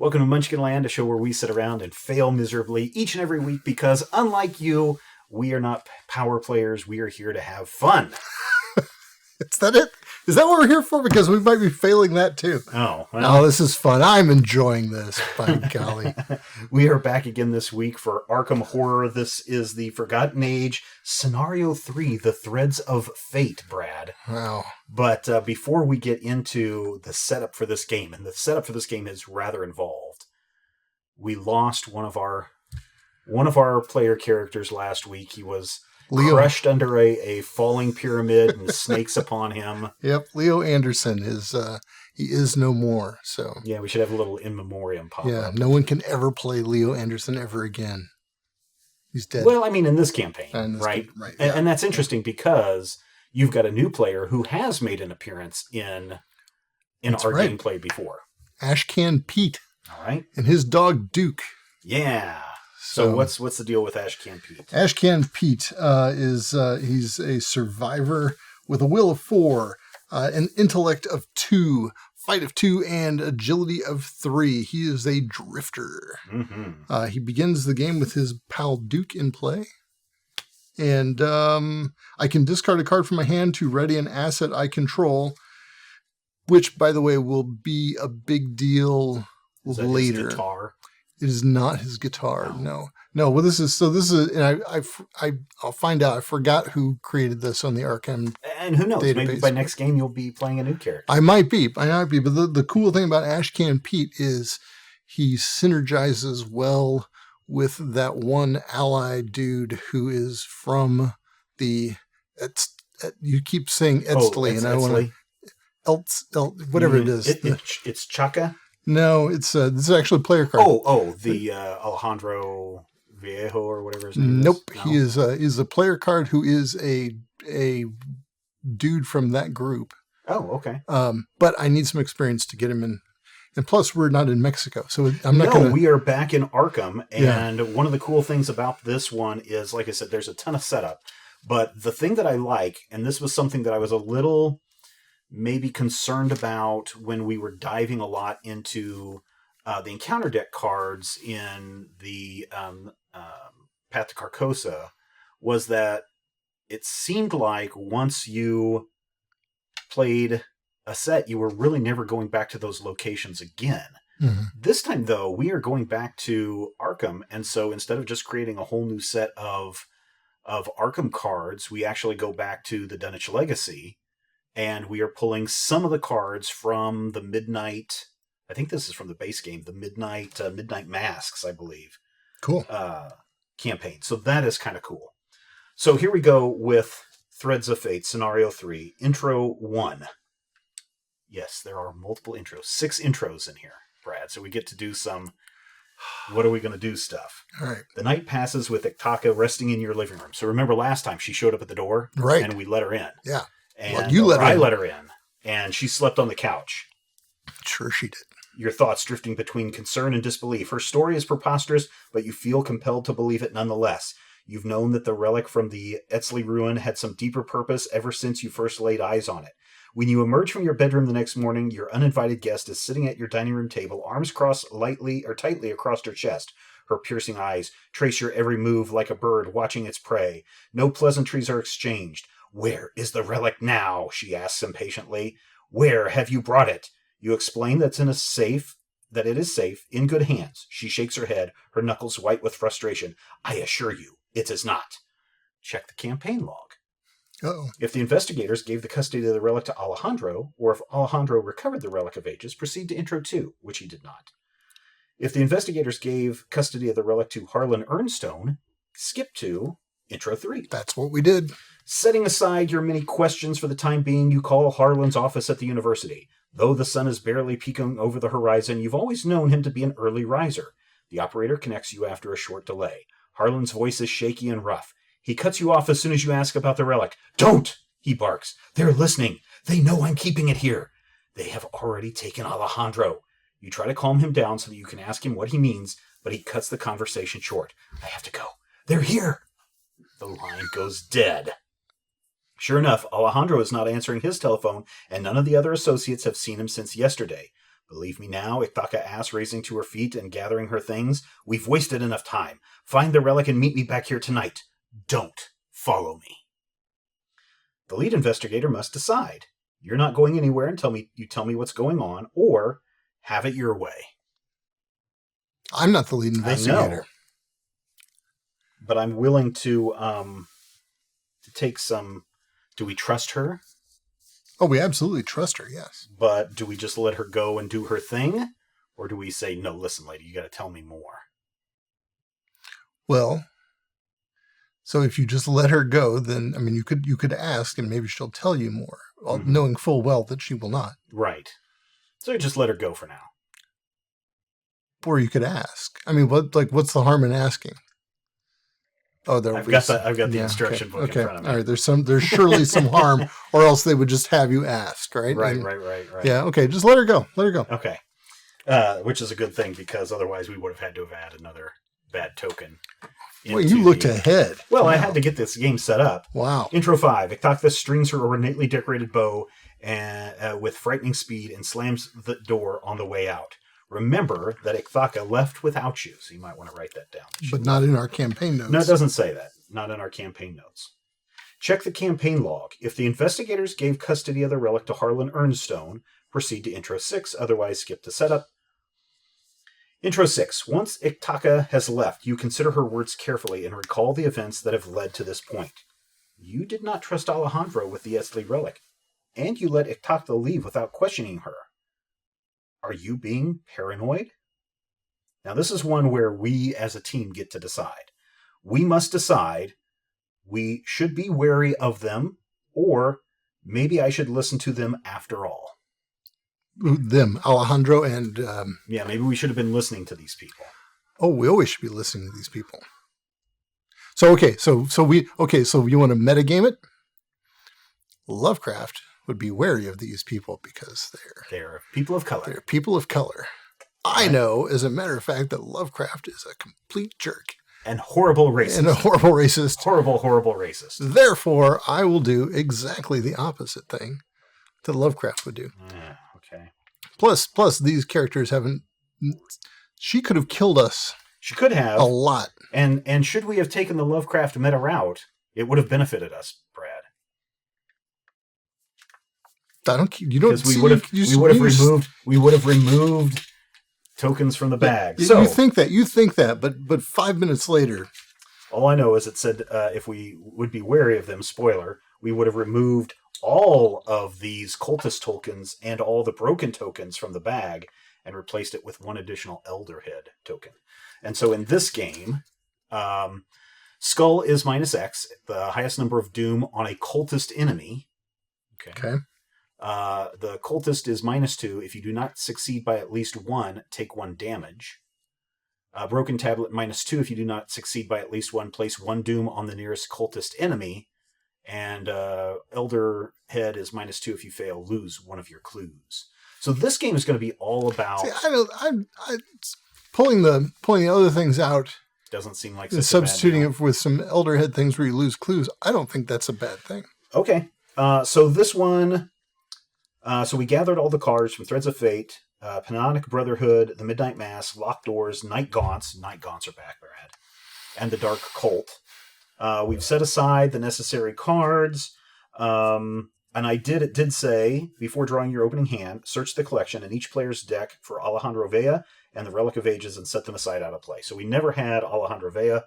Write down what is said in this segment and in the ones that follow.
Welcome to Munchkin Land, a show where we sit around and fail miserably each and every week because, unlike you, we are not power players. We are here to have fun. Is that it? Is that what we're here for? Because we might be failing that too. Oh, well. This is fun. I'm enjoying this. By golly. We are back again this week for Arkham Horror. This is the Forgotten Age, Scenario 3, The Threads of Fate, Brad. Wow. But before we get into the setup for this game, and the setup for this game is rather involved, we lost one of our player characters last week. He was Leo. Crushed under a falling pyramid and snakes upon him. Yep, Leo Anderson he is no more. So yeah, we should have a little in memoriam pop up. Yeah, no one can ever play Leo Anderson ever again. He's dead. Well, I mean, in this campaign, right? Right. And that's interesting because you've got a new player who has made an appearance in our gameplay before. Ashcan Pete. All right. And his dog Duke. Yeah. So what's the deal with Ashcan Pete? Ashcan Pete he's a survivor with a will of 4, an intellect of 2, fight of 2, and agility of 3. He is a drifter. Mm-hmm. He begins the game with his pal Duke in play. And I can discard a card from my hand to ready an asset I control, which, by the way, will be a big deal later. His guitar? It is not his guitar. No. Well, this is, and I'll find out. I forgot who created this on the Arkham. And who knows? Database. Maybe by next game you'll be playing a new character. I might be. But the cool thing about Ashcan Pete is he synergizes well with that one ally dude who is from the. You keep saying Edstley, and I want to. Whatever it is. It's Chaka? No, it's this is actually a player card. The Alejandro Viejo or whatever his name is. No? He is a player card who is a dude from that group. Oh, okay. But I need some experience to get him in. And plus, we're not in Mexico, so I'm not going to... we are back in Arkham, and one of the cool things about this one is, like I said, there's a ton of setup. But the thing that I like, and this was something that I was a little... maybe concerned about when we were diving a lot into the encounter deck cards in the Path to Carcosa, was that it seemed like once you played a set, you were really never going back to those locations again. Mm-hmm. This time, though, we are going back to Arkham, and so instead of just creating a whole new set of Arkham cards, we actually go back to the Dunwich Legacy. And we are pulling some of the cards from the Midnight. I think this is from the base game, the Midnight Masks, I believe. Cool. Campaign. So that is kind of cool. So here we go with Threads of Fate, Scenario 3, Intro 1. Yes, there are multiple intros. 6 intros in here, Brad. So we get to do some what are we going to do stuff. All right. The night passes with Iktaka resting in your living room. So remember last time she showed up at the door? Right. And we let her in. Yeah. And I let her in, and she slept on the couch. Sure she did. Your thoughts drifting between concern and disbelief. Her story is preposterous, but you feel compelled to believe it nonetheless. You've known that the relic from the Edstley ruin had some deeper purpose ever since you first laid eyes on it. When you emerge from your bedroom the next morning, your uninvited guest is sitting at your dining room table, arms crossed tightly across her chest. Her piercing eyes trace your every move like a bird watching its prey. No pleasantries are exchanged. "Where is the relic now?" she asks impatiently. "Where have you brought it?" You explain that it is safe, in good hands. She shakes her head, her knuckles white with frustration. "I assure you, it is not." Check the campaign log. Uh-oh. If the investigators gave the custody of the relic to Alejandro, or if Alejandro recovered the Relic of Ages, proceed to Intro 2, which he did not. If the investigators gave custody of the relic to Harlan Ernstone, skip to Intro 3. That's what we did. Setting aside your many questions for the time being, you call Harlan's office at the university. Though the sun is barely peeking over the horizon, you've always known him to be an early riser. The operator connects you after a short delay. Harlan's voice is shaky and rough. He cuts you off as soon as you ask about the relic. "Don't!" he barks. "They're listening. They know I'm keeping it here. They have already taken Alejandro." You try to calm him down so that you can ask him what he means, but he cuts the conversation short. "I have to go. They're here." The line goes dead. Sure enough, Alejandro is not answering his telephone, and none of the other associates have seen him since yesterday. Believe me now, Ithaka asked, raising to her feet and gathering her things. We've wasted enough time. Find the relic and meet me back here tonight. Don't follow me. The lead investigator must decide. You're not going anywhere until you tell me what's going on, or have it your way. I'm not the lead investigator. I know, but I'm willing to take some... Do we trust her? Oh, we absolutely trust her, yes. But do we just let her go and do her thing? Or do we say, no, listen, lady, you got to tell me more? Well, so if you just let her go, then, I mean, you could ask and maybe she'll tell you more, knowing full well that she will not. Right. So just let her go for now. Or you could ask. I mean, what's the harm in asking? Oh, I've got the instruction book in front of me. All right, there's surely some harm, or else they would just have you ask, right? Right. Yeah, okay, just let her go. Let her go. Okay. Which is a good thing, because otherwise we would have had to have added another bad token. Well, you looked ahead. Well, wow. I had to get this game set up. Wow. Intro 5. Ithaka strings her ornately decorated bow and with frightening speed and slams the door on the way out. Remember that Ithaka left without you, so you might want to write that down. But not in our campaign notes. No, it doesn't say that. Not in our campaign notes. Check the campaign log. If the investigators gave custody of the relic to Harlan Earnstone, proceed to Intro 6, otherwise skip to setup. Intro 6. Once Ithaka has left, you consider her words carefully and recall the events that have led to this point. You did not trust Alejandro with the Etzli relic, and you let Ithaka leave without questioning her. Are you being paranoid? Now, this is one where we as a team get to decide. We must decide we should be wary of them, or maybe I should listen to them after all. Them, Alejandro and... Yeah, maybe we should have been listening to these people. Oh, we always should be listening to these people. So, okay, so you want to metagame it? Lovecraft would be wary of these people because they're people of color. They're people of color. I know, as a matter of fact, that Lovecraft is a complete jerk. And horrible racist. And a horrible racist. Horrible racist. Therefore, I will do exactly the opposite thing that Lovecraft would do. Okay. Plus, these characters haven't... She could have killed us. She could have. A lot. And should we have taken the Lovecraft meta route, it would have benefited us, Brad. We would have removed tokens from the bag. So you think that, but 5 minutes later, all I know is it said if we would be wary of them, spoiler, we would have removed all of these cultist tokens and all the broken tokens from the bag and replaced it with one additional Elderhead token. And so in this game, Skull is -X, the highest number of doom on a cultist enemy. Okay. The cultist is -2. If you do not succeed by at least 1, take 1 damage. Broken tablet -2. If you do not succeed by at least 1, place 1 doom on the nearest cultist enemy. And Elder Head is -2. If you fail, lose 1 of your clues. So this game is going to be all about... See, pulling the other things out doesn't seem like and substituting it with some Elderhead things where you lose clues. I don't think that's a bad thing. Okay. So this one... So we gathered all the cards from Threads of Fate, Panonic Brotherhood, the Midnight Mass, Locked Doors, Night Gaunts. Night Gaunts are back, Brad. And the Dark Cult. We've set aside the necessary cards. And it did say, before drawing your opening hand, search the collection in each player's deck for Alejandro Vea and the Relic of Ages and set them aside out of play. So we never had Alejandro Vea,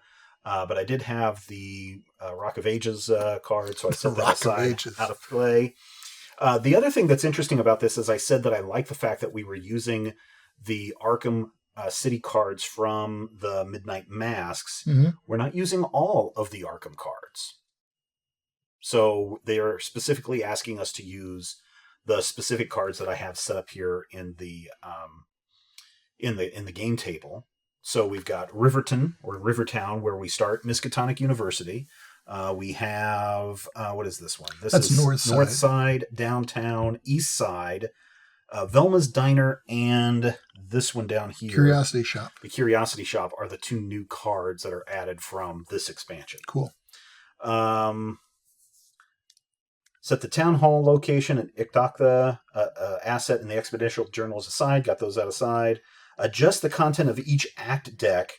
but I did have the Rock of Ages card, so I set that aside out of play. The other thing that's interesting about this is I said that I like the fact that we were using the Arkham City cards from the Midnight Masks. Mm-hmm. We're not using all of the Arkham cards. So they are specifically asking us to use the specific cards that I have set up here in the game table. So we've got Riverton or Rivertown, where we start, Miskatonic University. We have, what is this one? That's North Side, Downtown, East Side, Velma's Diner, and this one down here. Curiosity Shop. The Curiosity Shop are the 2 new cards that are added from this expansion. Cool. Set the town hall location and Ikthaka asset in the expeditional journals aside. Got those out aside. Adjust the content of each act deck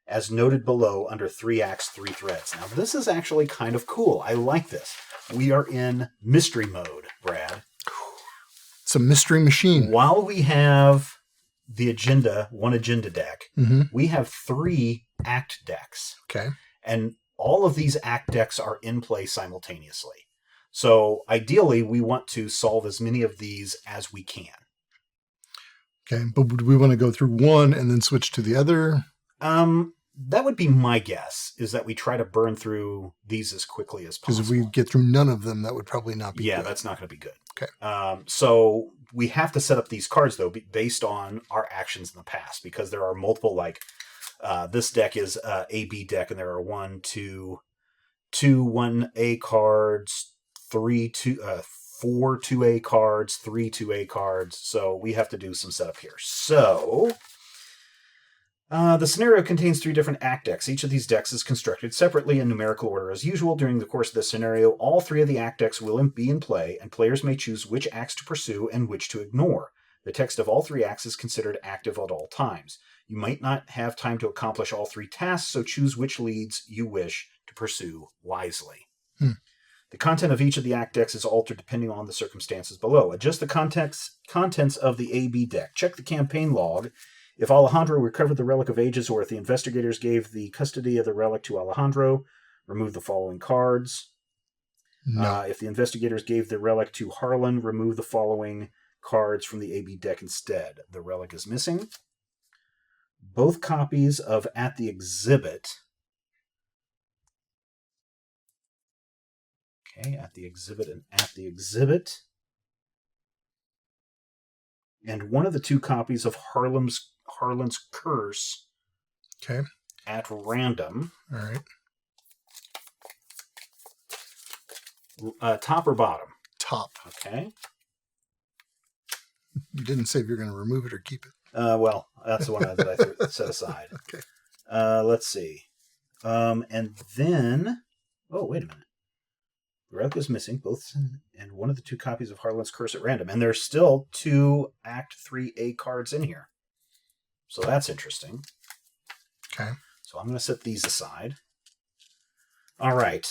as noted below under 3 acts, 3 threads. Now, this is actually kind of cool. I like this. We are in mystery mode, Brad. It's a mystery machine. While we have the agenda, one agenda deck, we have 3 act decks. Okay. And all of these act decks are in play simultaneously. So ideally, we want to solve as many of these as we can. Okay, but would we want to go through one and then switch to the other? That would be my guess, is that we try to burn through these as quickly as possible. Because if we get through none of them, that would probably not be good. Yeah, that's not going to be good. Okay. So we have to set up these cards, though, based on our actions in the past, because there are multiple, like, this deck is A-B deck, and there are 1, 2, 1A cards, 4 2A cards, 3 2A cards. So we have to do some setup here. So the scenario contains 3 different act decks. Each of these decks is constructed separately in numerical order as usual. During the course of the scenario, all 3 of the act decks will be in play, and players may choose which acts to pursue and which to ignore. The text of all 3 acts is considered active at all times. You might not have time to accomplish all 3 tasks, so choose which leads you wish to pursue wisely. The content of each of the act decks is altered depending on the circumstances below. Adjust the contents of the A-B deck. Check the campaign log. If Alejandro recovered the Relic of Ages, or if the investigators gave the custody of the relic to Alejandro, remove the following cards. No. If the investigators gave the relic to Harlan, remove the following cards from the A-B deck instead. The relic is missing. Both copies of At the Exhibit. Okay, At the Exhibit and At the Exhibit. And one of the 2 copies of Harlan's Curse. Okay. At random. All right. Top or bottom? Top. Okay. You didn't say if you're going to remove it or keep it. Well, that's the one that I set aside. Okay. Let's see. And then... Oh, wait a minute. The relic is missing, both, and one of the 2 copies of Harlan's Curse at random. And there's still 2 Act 3A cards in here. So that's interesting. Okay. So I'm going to set these aside. All right.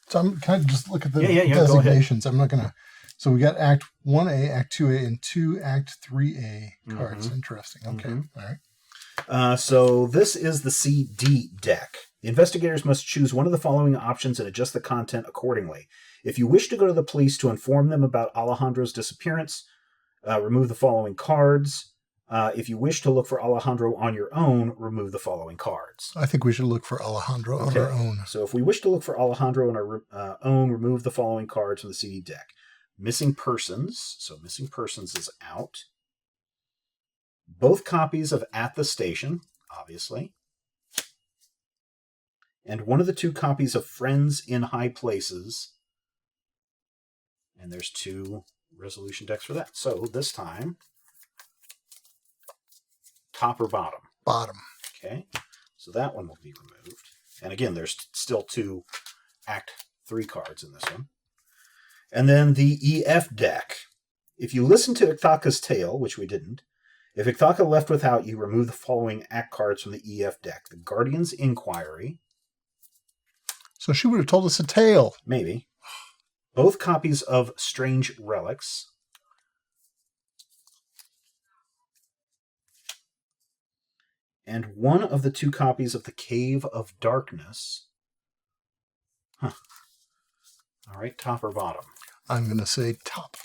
So can I just look at the Yeah, designations? I'm not going to... So we got Act 1A, Act 2A, and 2 Act 3A cards. Interesting. Okay. All right. So this is the CD deck. The investigators must choose one of the following options and adjust the content accordingly. If you wish to go to the police to inform them about Alejandro's disappearance, remove the following cards. If you wish to look for Alejandro on your own, remove the following cards. I think we should look for Alejandro on our own. So if we wish to look for Alejandro on our own, remove the following cards from the CD deck. Missing Persons. So Missing Persons is out. Both copies of At the Station, obviously. And one of the 2 copies of Friends in High Places. And there's 2 resolution decks for that. So this time, top or bottom? Bottom. Okay. So that one will be removed. And again, there's still 2 Act 3 cards in this one. And then the EF deck. If you listen to Ikthaka's tale, which we didn't, if Ikthaka left without you, remove the following Act cards from the EF deck. The Guardian's Inquiry. So she would have told us a tale. Maybe. Both copies of Strange Relics. And one of the 2 copies of the Cave of Darkness. All right, top or bottom? I'm going to say top.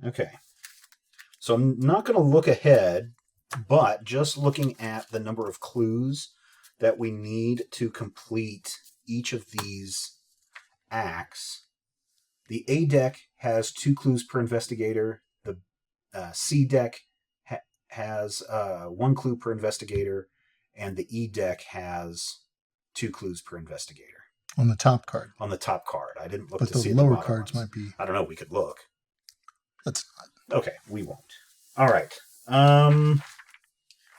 Okay. So I'm not going to look ahead, but just looking at the number of clues that we need to complete each of these acts. The A deck has 2 clues per investigator. The C deck has 1 clue per investigator. And the E deck has 2 clues per investigator. On the top card. On the top card. I didn't look but to see the lower cards might be... I don't know. We could look. That's not... Okay, we won't. All right.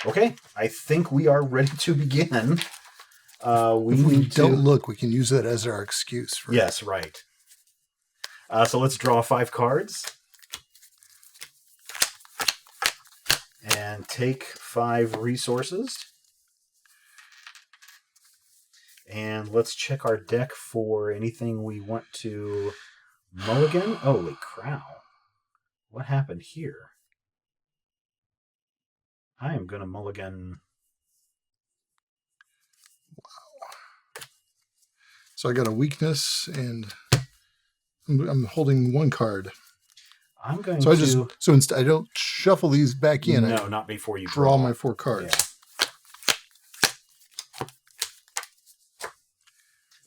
Okay, I think we are ready to begin. We If we need don't to... look, we can use that as our excuse. For Yes, right. So let's draw 5 cards. And take 5 resources. And let's check our deck for anything we want to mulligan. Holy crow. What happened here? I am going to mulligan. Wow. So I got a weakness, and I'm holding 1 card. I'm going so to... So instead, I don't shuffle these back in. No, not before you draw my 4 cards. Yeah.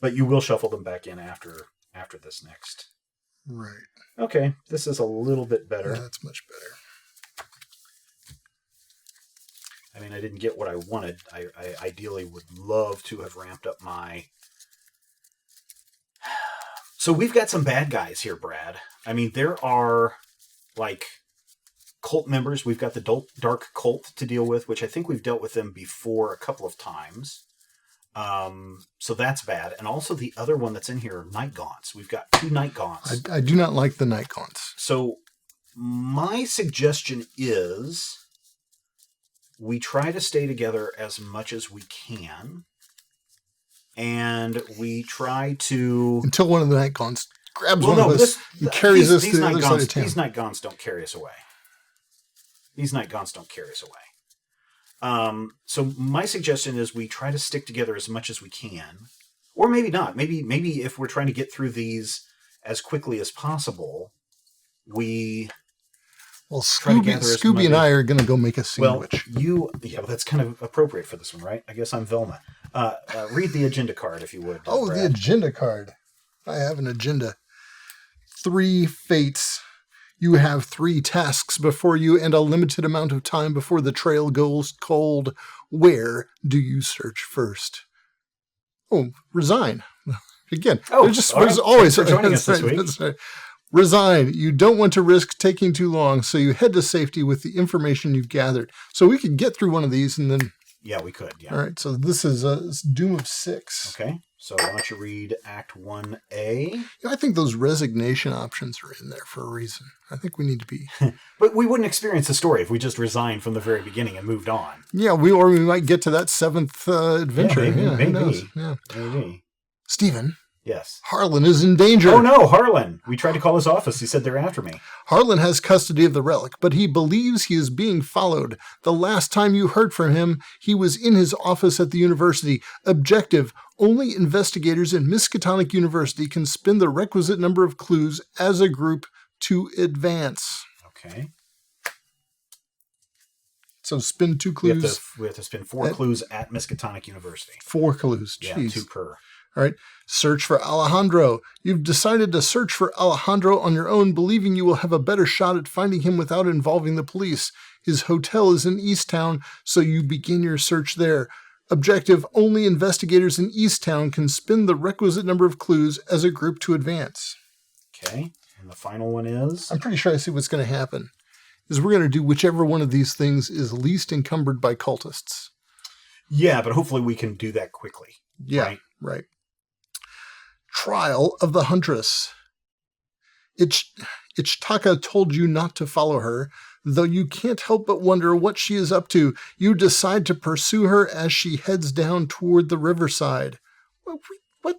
But you will shuffle them back in after this next. Right. Okay, this is a little bit better. Yeah, that's much better. I mean, I didn't get what I wanted. I ideally would love to have ramped up my... So we've got some bad guys here, Brad. I mean, there are, like, cult members. We've got the Dark Cult to deal with, which I think we've dealt with them before a couple of times. So that's bad. And also the other one that's in here, Night Gaunts. We've got 2 Night Gaunts. I do not like the Night Gaunts. So my suggestion is we try to stay together as much as we can. And we try to... Until one of the Night Gaunts grabs one of us and carries us to the other side of town. These Night Gaunts don't carry us away. These Night Gaunts don't carry us away. So my suggestion is we try to stick together as much as we can, or maybe not. Maybe if we're trying to get through these as quickly as possible, we... Well, Scooby and I are going to go make a sandwich. Well, that's kind of appropriate for this one, right? I guess I'm Velma. Read the agenda card, if you would. Brad. The agenda card. I have an agenda. 3 fates. You have 3 tasks before you and a limited amount of time before the trail goes cold. Where do you search first? Oh, resign. Again, there's always... Thanks for joining us this week. Resign. You don't want to risk taking too long, so you head to safety with the information you've gathered. So we could get through one of these and then... Yeah, we could, yeah. All right, so this is Doom of 6. Okay, so why don't you read Act 1A? I think those resignation options are in there for a reason. I think we need to be... But we wouldn't experience the story if we just resigned from the very beginning and moved on. Yeah, we might get to that 7th adventure. Yeah, maybe. Who knows? Yeah. Maybe. Stephen? Yes. Harlan is in danger. Oh no, Harlan! We tried to call his office. He said they're after me. Harlan has custody of the relic, but he believes he is being followed. The last time you heard from him, he was in his office at the university. Objective: only investigators in Miskatonic University can spin the requisite number of clues as a group to advance. Okay. So spin 2 clues. We have to spin 4 clues at Miskatonic University. 4 clues. Jeez. Yeah, 2 per. All right. Search for Alejandro. You've decided to search for Alejandro on your own, believing you will have a better shot at finding him without involving the police. His hotel is in Easttown, so you begin your search there. Objective: only investigators in Easttown can spin the requisite number of clues as a group to advance. Okay. And the final one is? I'm pretty sure I see what's going to happen. Is we're going to do whichever one of these things is least encumbered by cultists. Yeah, but hopefully we can do that quickly. Yeah, right. Trial of the Huntress. Ichtaka told you not to follow her, though you can't help but wonder what she is up to. You decide to pursue her as she heads down toward the riverside. What?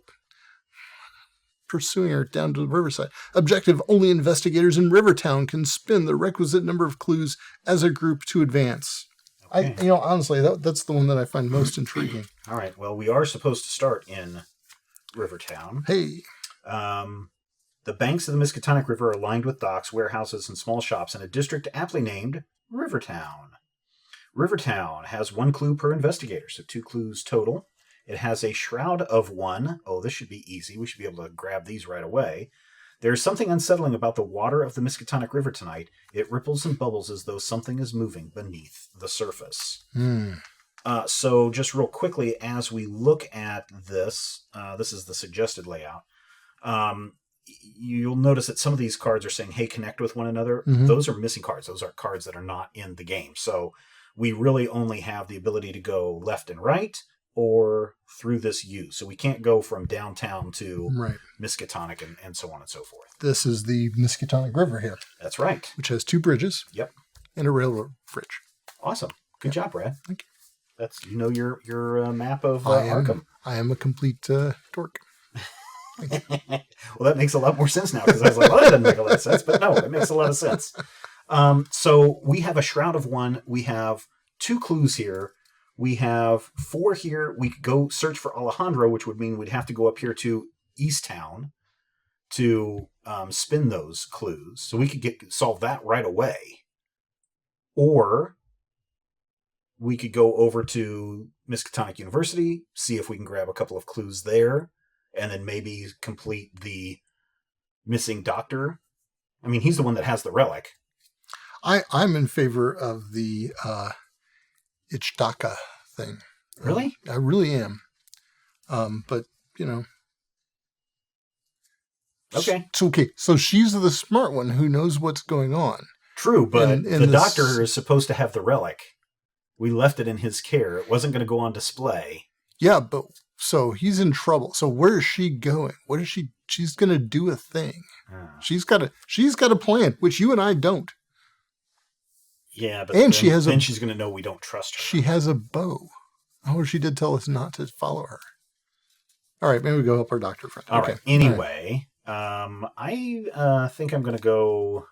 Pursuing her down to the riverside. Objective: only investigators in Rivertown can spin the requisite number of clues as a group to advance. Okay. Honestly, that's the one that I find most intriguing. All right. Well, we are supposed to start in Rivertown. Hey. The banks of the Miskatonic River are lined with docks, warehouses, and small shops in a district aptly named Rivertown. Rivertown has 1 clue per investigator, so 2 clues total. It has a shroud of 1. Oh, this should be easy. We should be able to grab these right away. There's something unsettling about the water of the Miskatonic River tonight. It ripples and bubbles as though something is moving beneath the surface. So just real quickly, as we look at this, this is the suggested layout. You'll notice that some of these cards are saying, hey, connect with one another. Mm-hmm. Those are missing cards. Those are cards that are not in the game. So we really only have the ability to go left and right, or through this U. So we can't go from downtown to Right. Miskatonic and so on and so forth. This is the Miskatonic River here, That's right. which has 2 bridges. Yep. And a railroad bridge. Awesome. Good job, Brad. Thank you. That's your map of Arkham. I am a complete dork. Well, that makes a lot more sense now, because I was like, well, that doesn't make a lot of sense. But no, it makes a lot of sense. So we have a Shroud of One. We have 2 clues here. We have 4 here. We could go search for Alejandro, which would mean we'd have to go up here to East Town to spin those clues. So we could solve that right away. Or we could go over to Miskatonic University, see if we can grab a couple of clues there, and then maybe complete the missing doctor. I mean, he's the one that has the relic. I'm in favor of the Ichdaka thing. Really? I really am. But, you know. Okay. Okay. So she's the smart one who knows what's going on. True, but And the doctor is supposed to have the relic. We left it in his care. It wasn't going to go on display. Yeah, but so he's in trouble. So where is she going? What is she? She's going to do a thing. She's got a plan, which you and I don't. Yeah, but and then she's going to know we don't trust her. She has a bow. Oh, she did tell us not to follow her. All right, maybe we go help our doctor friend. All right. Anyway, I think I'm going to go.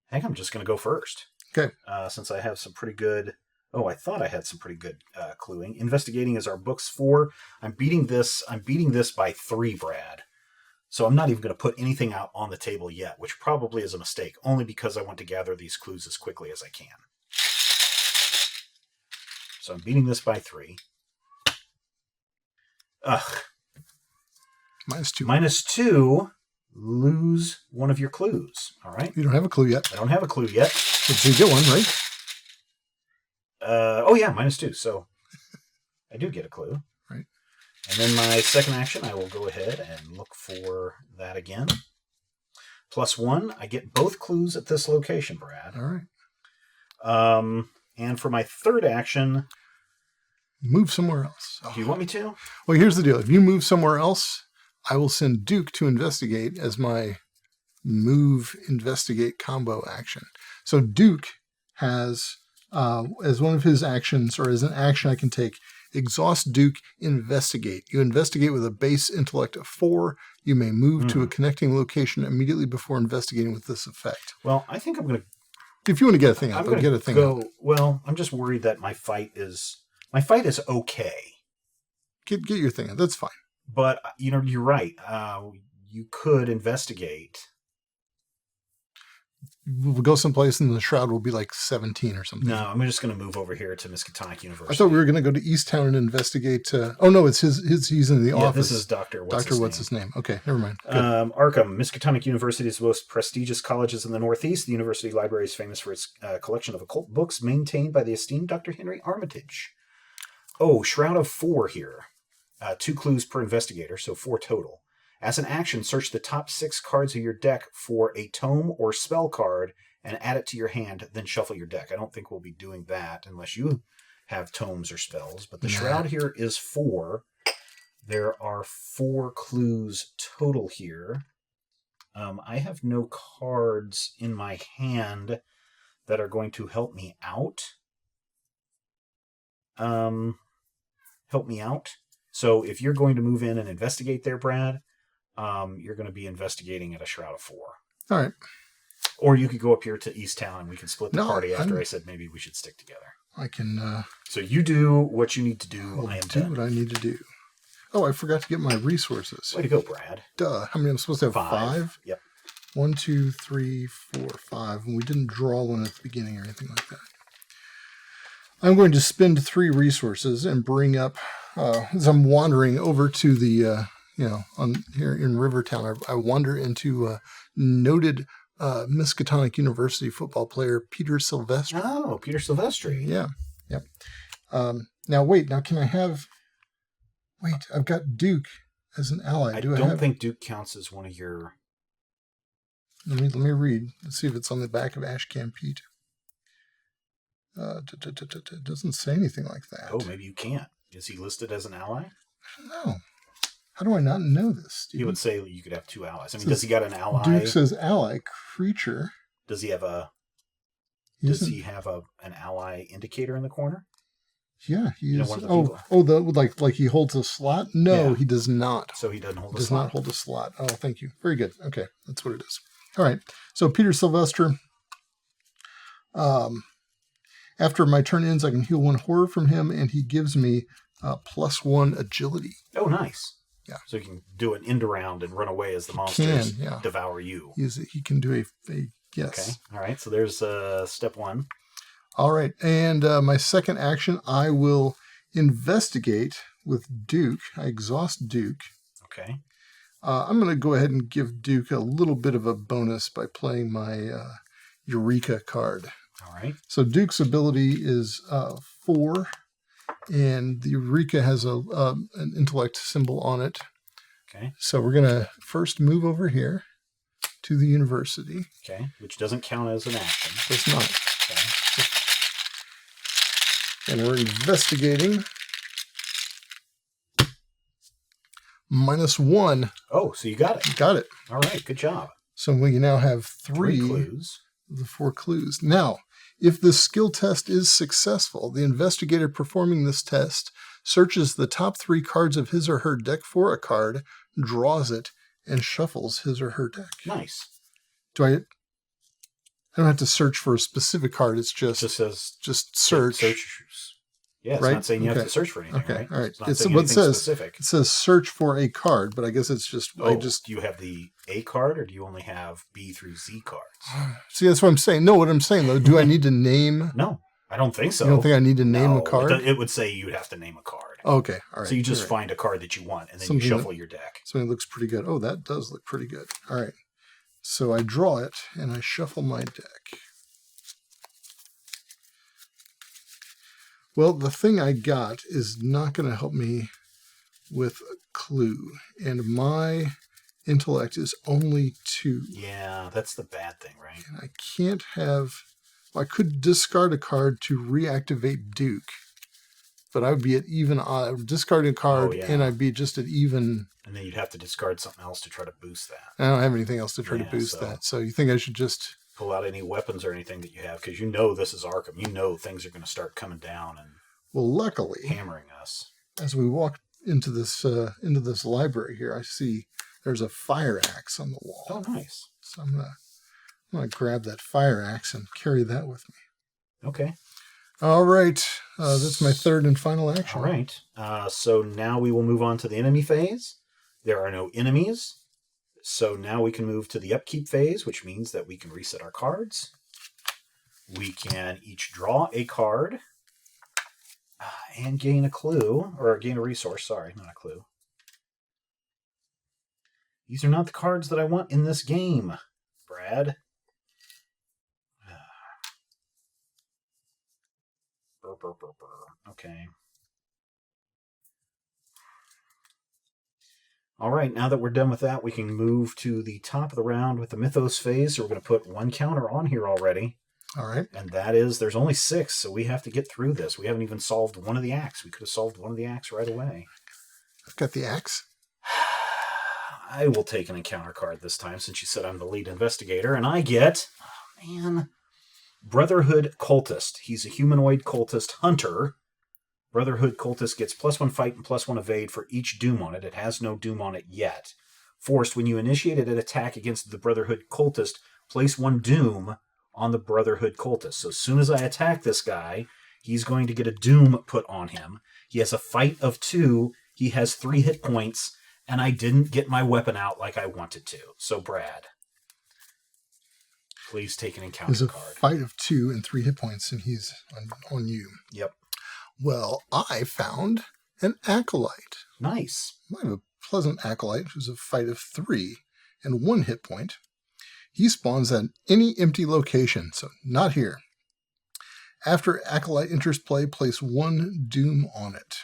I think I'm just going to go first. Okay. Since I have some pretty good. Oh, I thought I had some pretty good cluing. Investigating is our book's 4. I'm beating this by 3, Brad. So I'm not even going to put anything out on the table yet, which probably is a mistake, only because I want to gather these clues as quickly as I can. So I'm beating this by 3. Ugh. -2. -2. Lose one of your clues. All right. You don't have a clue yet. I don't have a clue yet. So you get one, right? Oh yeah, -2. So I do get a clue. Right. And then my second action, I will go ahead and look for that again. +1, I get both clues at this location, Brad. All right. And for my third action, move somewhere else. do you want me to? Well, here's the deal. If you move somewhere else, I will send Duke to investigate as my move investigate combo action. So Duke has, as one of his actions, or as an action I can take, exhaust Duke, investigate. You investigate with a base intellect of 4. You may move to a connecting location immediately before investigating with this effect. Well, I think I'm going to... If you want to get a thing out, though, get a thing out. Well, I'm just worried that my fight is okay. Get your thing out. That's fine. But, you're right. You could investigate. We'll go someplace and the shroud will be like 17 or something. No, I'm just going to move over here to Miskatonic University. I thought we were going to go to East Town and investigate. Oh, no, it's he's in the office. This is Dr. What's his name? Okay, never mind. Arkham. Miskatonic University is the most prestigious colleges in the Northeast. The university library is famous for its collection of occult books maintained by the esteemed Dr. Henry Armitage. Oh, Shroud of 4 here. 2 clues per investigator, so 4 total. As an action, search the top 6 cards of your deck for a tome or spell card and add it to your hand, then shuffle your deck. I don't think we'll be doing that unless you have tomes or spells, but the Shroud here is 4. There are 4 clues total here. I have no cards in my hand that are going to help me out. So if you're going to move in and investigate there, Brad, you're going to be investigating at a Shroud of 4. All right. Or you could go up here to East Town and we can split the party after I said maybe we should stick together. I can... So you do what you need to do. I am done. What I need to do. Oh, I forgot to get my resources. Way to go, Brad. Duh. How many am I supposed to have? 5? Yep. 1, 2, 3, 4, 5. And we didn't draw one at the beginning or anything like that. I'm going to spend 3 resources and bring up... as I'm wandering over to the... here in Rivertown, I wander into noted Miskatonic University football player Peter Silvestri. Oh, Peter Silvestri. Yeah. Yep. Now, wait. Now, can I have... Wait, I've got Duke as an ally. I don't think Duke counts as one of your... Let me read. Let's see if it's on the back of Ashcan Pete. It doesn't say anything like that. Oh, maybe you can't. Is he listed as an ally? I don't know. How do I not know this, Steve? He would say you could have 2 allies. I mean, does he got an ally? Duke says ally creature. Does he have a... an ally indicator in the corner? Yeah, he is. Like he holds a slot? No, Yeah. He does not. So he doesn't hold a Does slot. not hold a slot. Oh, thank you. Very good. Okay, that's what it is. All right. So Peter Sylvester. After my turn ends, I can heal 1 horror from him, and he gives me +1 agility. Oh, nice. Yeah. So you can do an end around and run away as the monsters yeah. devour you. He can do a yes. Okay. All right. So there's step 1. All right. And my second action, I will investigate with Duke. I exhaust Duke. Okay. I'm going to go ahead and give Duke a little bit of a bonus by playing my Eureka card. All right. So Duke's ability is 4, and the Eureka has an intellect symbol on it. Okay. So we're going to first move over here to the university. Okay. Which doesn't count as an action. Does not. Okay. And we're investigating. -1. Oh, so you got it. Got it. All right. Good job. So we now have 3 clues. The 4 clues. Now, if the skill test is successful, the investigator performing this test searches the top 3 cards of his or her deck for a card, draws it, and shuffles his or her deck. Nice. I don't have to search for a specific card. It's just search. Yeah, it's right? not saying you have to search for anything, okay. right? All right. It's not It's saying what anything it says. specific. It says search for a card, but I guess it's just Do you have the A card, or do you only have B through Z cards? See, that's what I'm saying. No, what I'm saying though, do I need to name? No, I don't think so. You don't think I need to name a card? It would say you'd have to name a card. Okay, all right. So you just find a card that you want, and then you shuffle your deck. Something looks pretty good. Oh, that does look pretty good. All right. So I draw it, and I shuffle my deck. Well, the thing I got is not going to help me with a clue, and my intellect is only 2. Yeah, that's the bad thing, right? And I can't have... Well, I could discard a card to reactivate Duke, but I would be at even... discarding a card, and I'd be just at even... And then you'd have to discard something else to try to boost that. I don't have anything else to try to boost that. So you think I should just... pull out any weapons or anything that you have, because you know this is Arkham. You know things are going to start coming down and luckily, hammering us. As we walk into this library here, I see there's a fire axe on the wall. Oh, nice. So I'm gonna grab that fire axe and carry that with me. Okay. All right. That's my third and final action. All right. So now we will move on to the enemy phase. There are no enemies. So now we can move to the upkeep phase, which means that we can reset our cards. We can each draw a card and gain a clue, or gain a resource. Sorry, not a clue. These are not the cards that I want in this game, Brad. Okay. All right, now that we're done with that, we can move to the top of the round with the Mythos phase. So we're going to put 1 counter on here already. All right. And that is, there's only 6, so we have to get through this. We haven't even solved one of the acts. We could have solved one of the acts right away. I've got the axe. I will take an encounter card this time, since you said I'm the lead investigator, and I get, Brotherhood Cultist. He's a humanoid cultist hunter. Brotherhood Cultist gets +1 fight and +1 evade for each doom on it. It has no doom on it yet. Forced, when you initiated an attack against the Brotherhood Cultist, place 1 doom on the Brotherhood Cultist. So as soon as I attack this guy, he's going to get a doom put on him. He has a fight of 2. He has 3 hit points, and I didn't get my weapon out like I wanted to. So, Brad, please take an encounter card. There's a fight of 2 and 3 hit points, and he's on you. Yep. Well, I found an acolyte. Nice. I have a pleasant acolyte who's a fight of 3 and 1 hit point. He spawns at any empty location, so not here. After acolyte enters play, place 1 doom on it.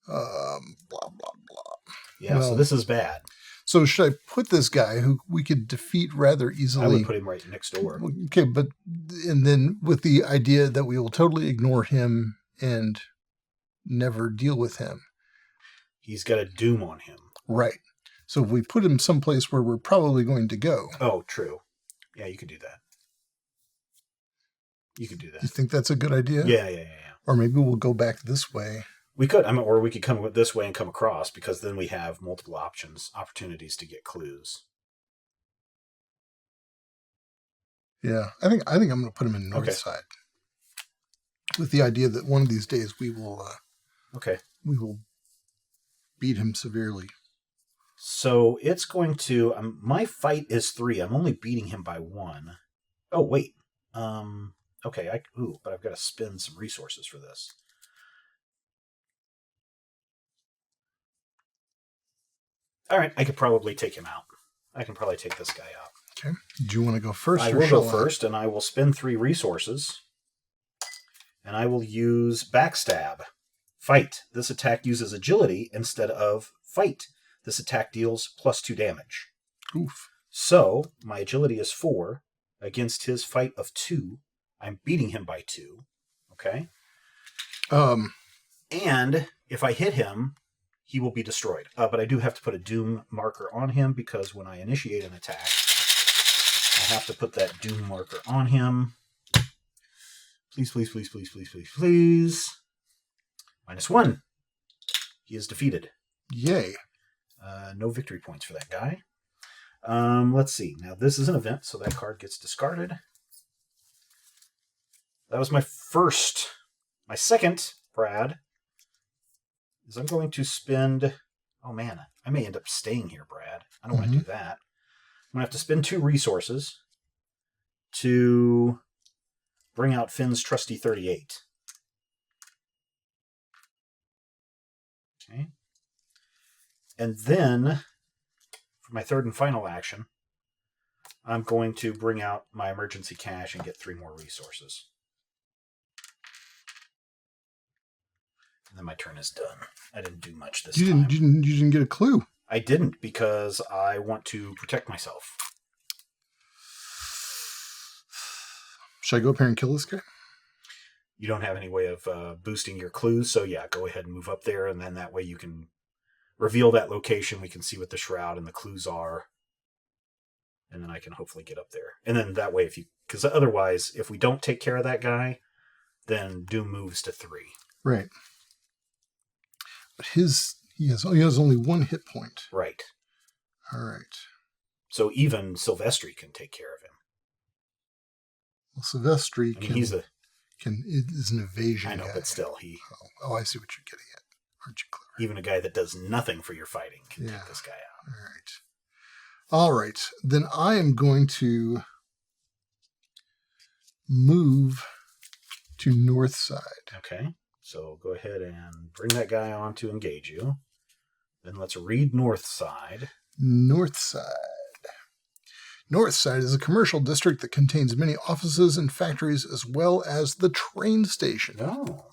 Blah, blah, blah. Yeah, so this is bad. So should I put this guy who we could defeat rather easily? I would put him right next door. Okay, and then with the idea that we will totally ignore him and never deal with him. He's got a doom on him. Right. So if we put him someplace where we're probably going to go. Oh, true. Yeah, you could do that. You think that's a good idea? Yeah. Or maybe we'll go back this way. We could. Or we could come this way and come across, because then we have multiple opportunities to get clues. Yeah, I think I'm going to put him in north side, with the idea that one of these days we will. We will beat him severely. So it's going to. My fight is 3. I'm only beating him by 1. Oh wait. Okay. But I've got to spend some resources for this. All right, I could probably take him out. I can probably take this guy out. Okay. Do you want to go first? I will go first, and I will spend 3 resources. And I will use Backstab. Fight. This attack uses agility instead of fight. This attack deals +2 damage. Oof. So, my agility is 4 against his fight of 2. I'm beating him by 2. Okay? And if I hit him, he will be destroyed. But I do have to put a doom marker on him, because when I initiate an attack, I have to put that doom marker on him. Please. -1. He is defeated. Yay. No victory points for that guy. Let's see. Now, this is an event, so that card gets discarded. That was my first. My second, Brad, is I'm going to spend... Oh, man. I may end up staying here, Brad. I don't want to do that. I'm going to have to spend 2 resources to bring out Finn's Trusty 38. Okay. And then, for my third and final action, I'm going to bring out my emergency cash and get 3 more resources. And then my turn is done. I didn't do much this time. You didn't get a clue. I didn't, because I want to protect myself. Should I go up here and kill this guy? You don't have any way of boosting your clues, so yeah, go ahead and move up there, and then that way you can reveal that location. We can see what the shroud and the clues are, and then I can hopefully get up there. And then that way, because otherwise, if we don't take care of that guy, then Doom moves to 3. Right. But he has only 1 hit point. Right. All right. So even Silvestri can take care of him. Well, Silvestri is an evasion. I know, guy. but still, Oh, I see what you're getting at. Aren't you clever? Even a guy that does nothing for your fighting can take this guy out. All right. Then I am going to move to north side. Okay. So go ahead and bring that guy on to engage you. Then let's read north side. North side. North side is a commercial district that contains many offices and factories, as well as the train station. Oh.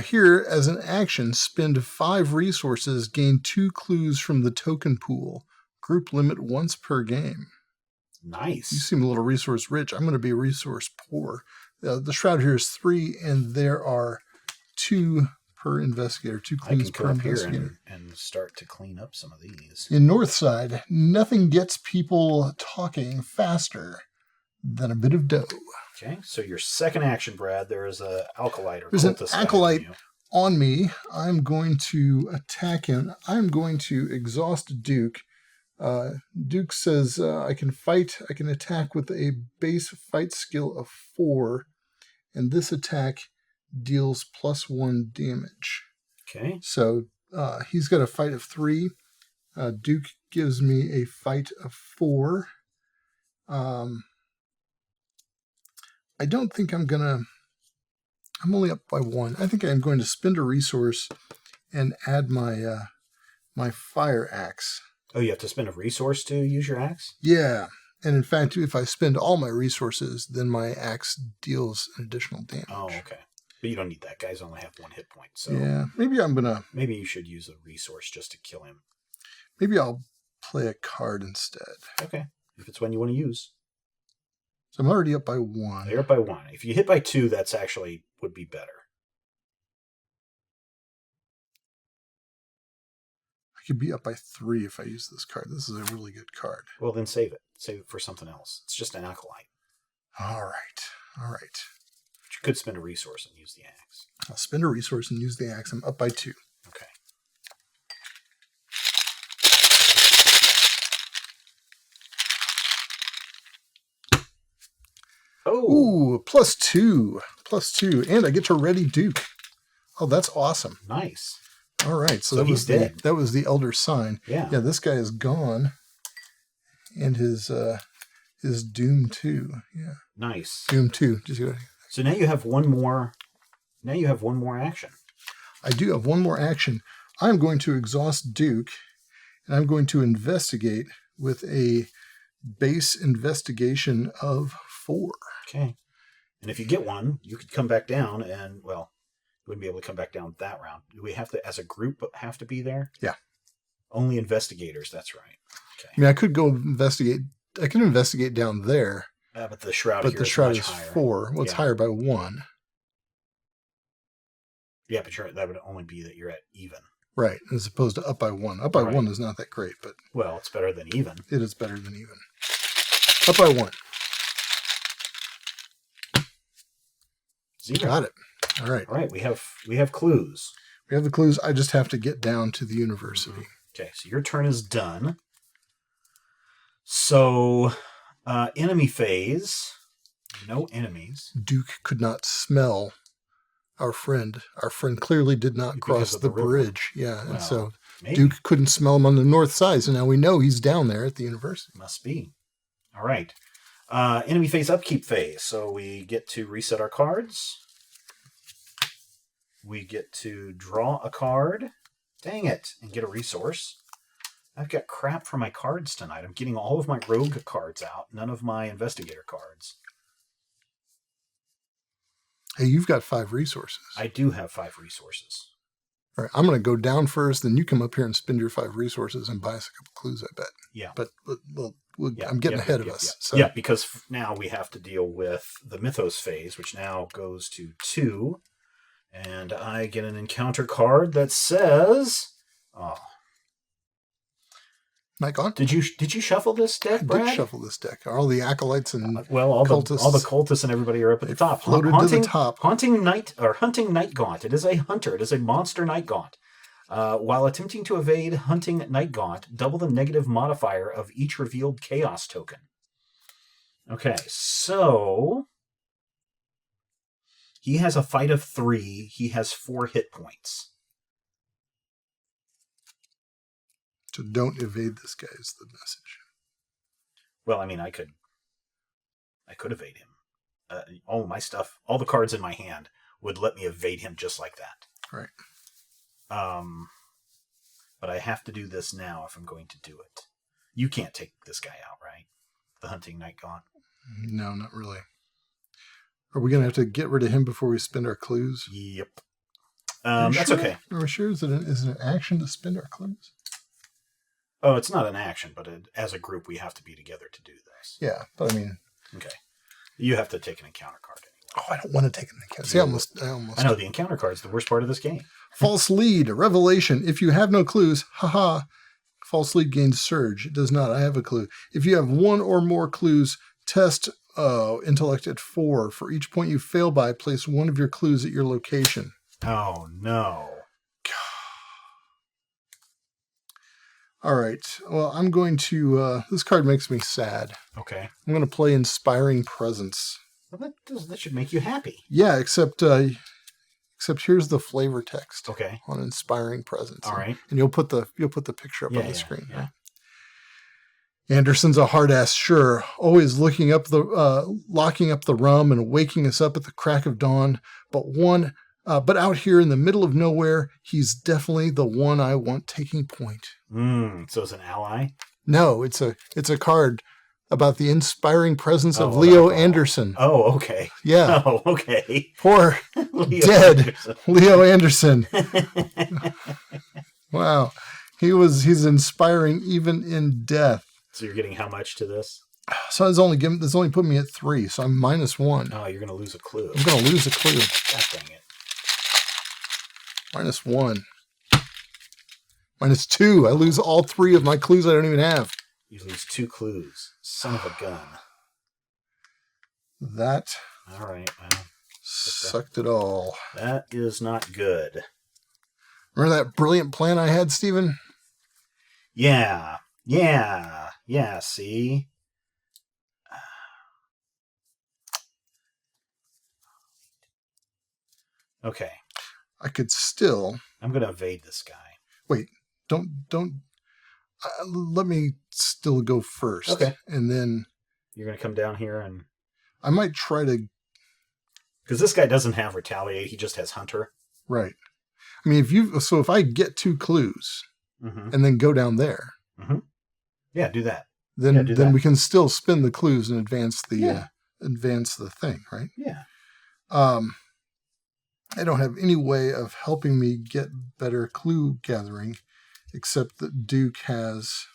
Here, as an action, spend 5 resources, gain 2 clues from the token pool. Group limit once per game. Nice. You seem a little resource rich. I'm going to be resource poor. The shroud here is 3, and there are 2 per investigator, 2 clues per investigator. I can come up here and start to clean up some of these. In north side, nothing gets people talking faster than a bit of dough. Okay, so your second action, Brad, there is an acolyte or There's an cultist acolyte on me. I'm going to attack him. I'm going to exhaust Duke. Duke says I can attack with a base fight skill of 4, and this attack deals +1 damage. Okay. So he's got a fight of 3. Duke gives me a fight of 4. I don't think I'm only up by 1. I think I'm going to spend a resource and add my my fire axe. Oh, you have to spend a resource to use your axe? Yeah. And in fact, if I spend all my resources, then my axe deals an additional damage. Oh, okay. But you don't need that. Guys only have 1 hit point. So yeah, maybe you should use a resource just to kill him. Maybe I'll play a card instead. Okay. If it's one you want to use. So I'm already up by 1. You're up by 1. If you hit by 2, that's actually would be better. could be up by 3 if I use this card. This is a really good card. Well, then save it. Save it for something else. It's just an acolyte. All right. But you could spend a resource and use the axe. I'll spend a resource and use the axe. I'm up by 2. Okay. Oh! Ooh, +2. +2. And I get to ready Duke. Oh, that's awesome. Nice. All right. So he's dead. That was the Elder Sign. Yeah. Yeah, this guy is gone. And his Doom 2. Yeah. Nice. Doom 2. So now you have one more. Now you have one more action. I do have one more action. I'm going to exhaust Duke, and I'm going to investigate with a base investigation of 4. Okay. And if you get one, you could come back down and, well, you wouldn't be able to come back down that round. Do we have to, as a group, have to be there? Yeah. Only investigators, that's right. Okay. I mean, I could go investigate. I can investigate down there. But the shroud But here the is shroud much is higher. 4. Well, it's higher by 1. Yeah, but that would only be that you're at even. Right, as opposed to up by 1. Up by 1 is not that great, but... Well, it's better than even. It is better than even. Up by 1. 0. Got it. All right. All right, we have clues. We have the clues. I just have to get down to the university. Okay, so your turn is done. So, enemy phase. No enemies. Duke could not smell our friend. Our friend clearly did not cross the bridge. Yeah, well, and so maybe. Duke couldn't smell him on the north side. So now we know he's down there at the university. Must be. All right. Enemy phase, upkeep phase. So we get to reset our cards. We get to draw a card. Dang it. And get a resource. I've got crap for my cards tonight. I'm getting all of my rogue cards out. None of my investigator cards. Hey, you've got 5 resources. I do have 5 resources. All right, I'm going to go down first, then you come up here and spend your 5 resources and buy us a couple clues, I bet. Yeah. But I'm getting ahead of us. So. Yeah, because now we have to deal with the Mythos phase, which now goes to 2. And I get an encounter card that says... Oh. Night Gaunt? Did you shuffle this deck, Brad? I did shuffle this deck. All the acolytes and all cultists, the cultists and everybody are up at the top. Floated to the top. Hunting Night Gaunt. It is a hunter. It is a monster Night Gaunt. While attempting to evade Hunting Night Gaunt, double the negative modifier of each revealed chaos token. Okay, so he has a fight of 3. He has 4 hit points. So don't evade this guy is the message. Well, I mean, I could evade him. All my stuff, all the cards in my hand would let me evade him just like that. Right. But I have to do this now if I'm going to do it. You can't take this guy out, right? The Hunting Night Gaunt. No, not really. Are we going to have to get rid of him before we spend our clues? Yep. That's okay. Are we sure? Is it an action to spend our clues? Oh, it's not an action, but as a group, we have to be together to do this. Yeah, but I mean... Okay. You have to take an encounter card anyway. Oh, I don't want to take an encounter. See, I know, the encounter card is the worst part of this game. False lead, revelation. If you have no clues, haha, false lead gains surge. It does not. I have a clue. If you have 1 or more clues, test intellect at 4. For each point you fail by, place 1 of your clues at your location. Oh, no. All right. Well, I'm going to... this card makes me sad. Okay. I'm going to play Inspiring Presence. Well, that should make you happy. Yeah, except here's the flavor text. Okay. On Inspiring Presence. All right. And you'll put the picture up on the screen. Yeah. Anderson's a hard ass, sure. Always locking up the rum and waking us up at the crack of dawn. But out here in the middle of nowhere, he's definitely the one I want taking point. So it's an ally? No, it's a card about the inspiring presence of Leo Anderson. Oh, okay. Yeah. Oh, okay. Poor dead Leo Anderson. Wow. He's inspiring even in death. So you're getting how much to this? So it's only put me at 3, so I'm -1. Oh, you're going to lose a clue. I'm going to lose a clue. God dang it. -1. -2. I lose all 3 of my clues I don't even have. You lose 2 clues. Son of a gun. That All right. Well, sucked it all. that is not good. Remember that brilliant plan I had, Stephen? Yeah, see? Okay. I could still... I'm going to evade this guy. Wait, don't... let me still go first. Okay. And then... You're going to come down here and... I might try to... Because this guy doesn't have retaliate, he just has hunter. Right. I mean, if I get 2 clues and then go down there... Yeah, do that. Then we can still spin the clues and advance the thing, right? Yeah. I don't have any way of helping me get better clue gathering, except that Duke has...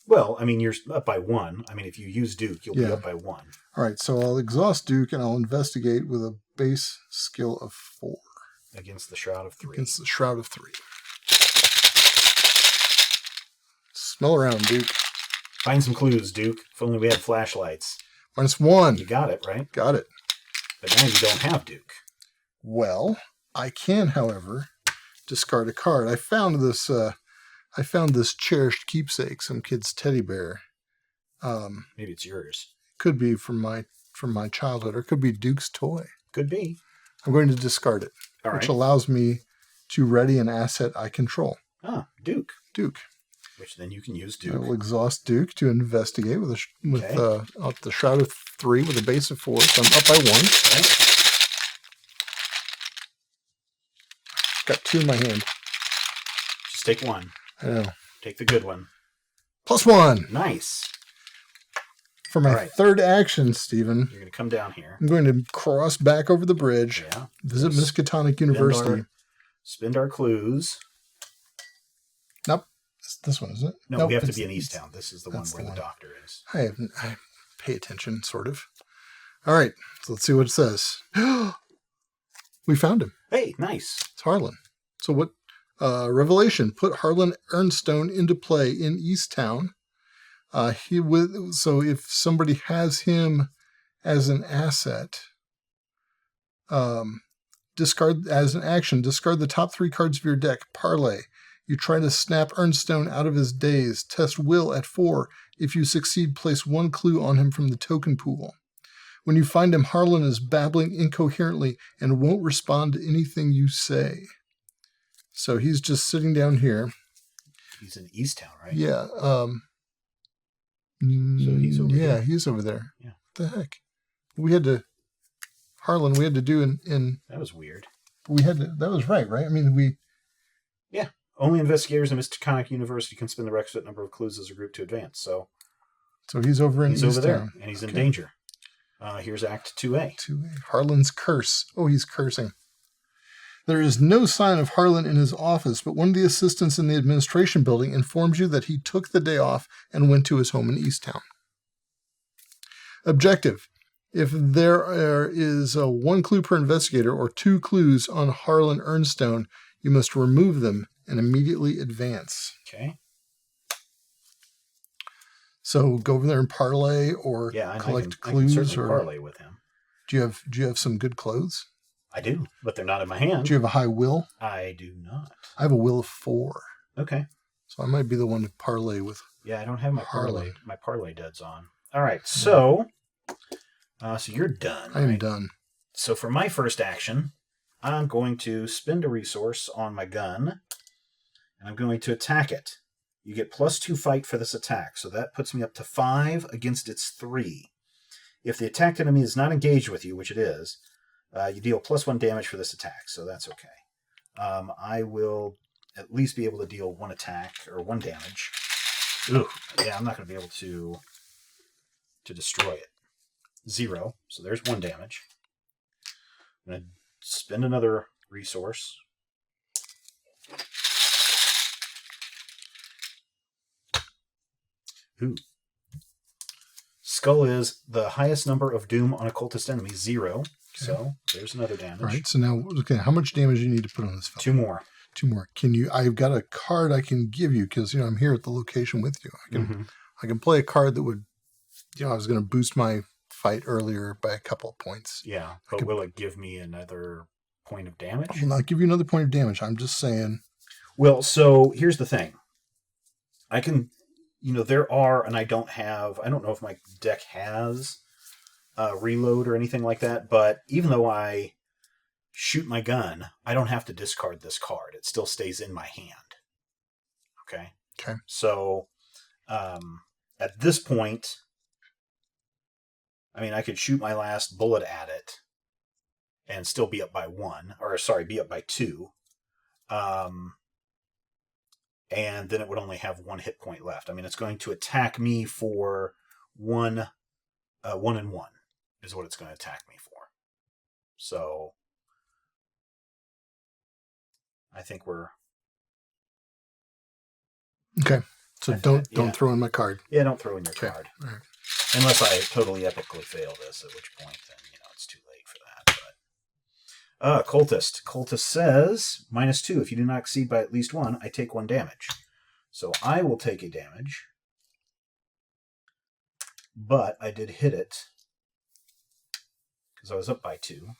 Well, I mean, you're up by 1. I mean, if you use Duke, you'll be up by 1. All right, so I'll exhaust Duke and I'll investigate with a base skill of 4. Against the Shroud of 3. Against the Shroud of 3. Smell around, Duke. Find some clues, Duke. If only we had flashlights. -1. You got it, right? Got it. But now you don't have Duke. Well, I can, however, discard a card. I found this cherished keepsake, some kid's teddy bear. Maybe it's yours. Could be from my childhood, or it could be Duke's toy. Could be. I'm going to discard it, which allows me to ready an asset I control. Ah, Duke. Duke. Which then you can use Duke. I will exhaust Duke to investigate with the Shroud of 3 with a base of 4, so I'm up by 1. Okay. Got 2 in my hand. Just take 1. I know. Take the good one. +1. Nice. For my third action, Stephen, you're going to come down here. I'm going to cross back over the bridge, visit Miskatonic University. Spend our clues. Nope. This one, isn't it? No, nope, we have to be in East Town. This is the one where the doctor is. I pay attention, sort of. All right, so let's see what it says. We found him. Hey, nice. It's Harlan. So what? Revelation. Put Harlan Ernstone into play in East Town. So if somebody has him as an asset, discard as an action, discard the top 3 cards of your deck. Parlay. You try to snap Ernstone out of his daze. Test will at 4. If you succeed, place 1 clue on him from the token pool. When you find him, Harlan is babbling incoherently and won't respond to anything you say. So he's just sitting down here. He's in East Town, right? Yeah. So he's over there. He's over there. Yeah. What the heck? We had to do in that was weird. That was right? I mean, yeah. Only investigators in Miskatonic University can spend the requisite number of clues as a group to advance. So he's over in East over there, Town, and he's in danger. Here's Act 2A. 2A. Harlan's curse. Oh, he's cursing. There is no sign of Harlan in his office, but one of the assistants in the administration building informs you that he took the day off and went to his home in East Town. Objective. If there is 1 clue per investigator or 2 clues on Harlan Ernstone, you must remove them and immediately advance. Okay. So go over there and parlay or collect clues. I can certainly parlay with him. Do you have some good clothes? I do, but they're not in my hand. Do you have a high will? I do not. I have a will of 4. Okay. So I might be the one to parlay with. Yeah, I don't have my parlay. My parlay duds on. All right, so you're done. I am done. So for my first action, I'm going to spend a resource on my gun, and I'm going to attack it. You get +2 fight for this attack, so that puts me up to 5 against its 3. If the attacked enemy is not engaged with you, which it is, you deal +1 damage for this attack, so that's okay. I will at least be able to deal 1 attack, or 1 damage. Ooh, yeah, I'm not going to be able to destroy it. 0, so there's 1 damage. I'm going to spend another resource. Ooh. Skull is the highest number of doom on occultist enemies, 0. Okay. So there's another damage. All right, so now, how much damage do you need to put on this fellow? 2 more. 2 more. Can you? I've got a card I can give you because I'm here at the location with you. I can play a card that would, I was going to boost my fight earlier by a couple of points. Yeah, but will it give me another point of damage? I will not give you another point of damage. I'm just saying. Well, so here's the thing. I can, there are, and I don't know if my deck has reload or anything like that, but even though I shoot my gun, I don't have to discard this card. It still stays in my hand. Okay? Okay. So, at this point, I could shoot my last bullet at it and still be up by 1, be up by 2. And then it would only have 1 hit point left. It's going to attack me for 1 and 1 is what it's going to attack me for. So I think we're okay. So don't throw in my card. Yeah, don't throw in your card. All right. Unless I totally epically fail this, at which point then it's too late for that. But Cultist. Cultist says -2. If you do not exceed by at least 1, I take 1 damage. So I will take a damage. But I did hit it because I was up by 2.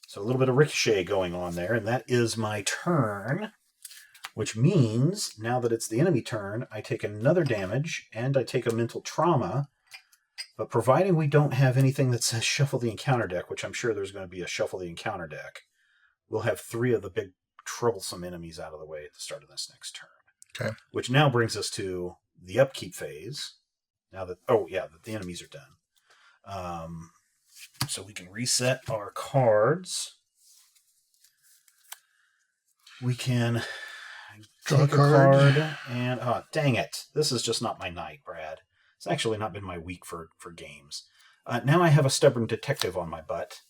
So a little bit of ricochet going on there, and that is my turn, which means now that it's the enemy turn, I take another damage, and I take a mental trauma, but providing we don't have anything that says shuffle the encounter deck, which I'm sure there's going to be a shuffle the encounter deck, we'll have 3 of the big troublesome enemies out of the way at the start of this next turn. Okay. Which now brings us to the upkeep phase, now that, that the enemies are done. So we can reset our cards. We can draw take a card and dang it. This is just not my night, Brad. It's actually not been my week for games. Now I have a stubborn detective on my butt.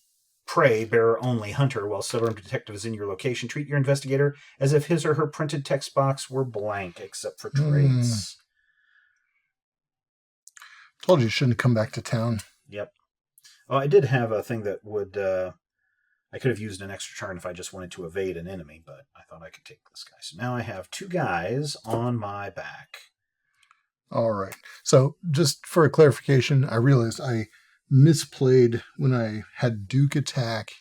Prey, bearer only, hunter. While stubborn detective is in your location, treat your investigator as if his or her printed text box were blank, except for traits. Told you shouldn't come back to town. Yep. Well, I did have a thing that would... I could have used an extra turn if I just wanted to evade an enemy, but I thought I could take this guy. So now I have 2 guys on my back. All right. So just for a clarification, I realized I misplayed when I had Duke attack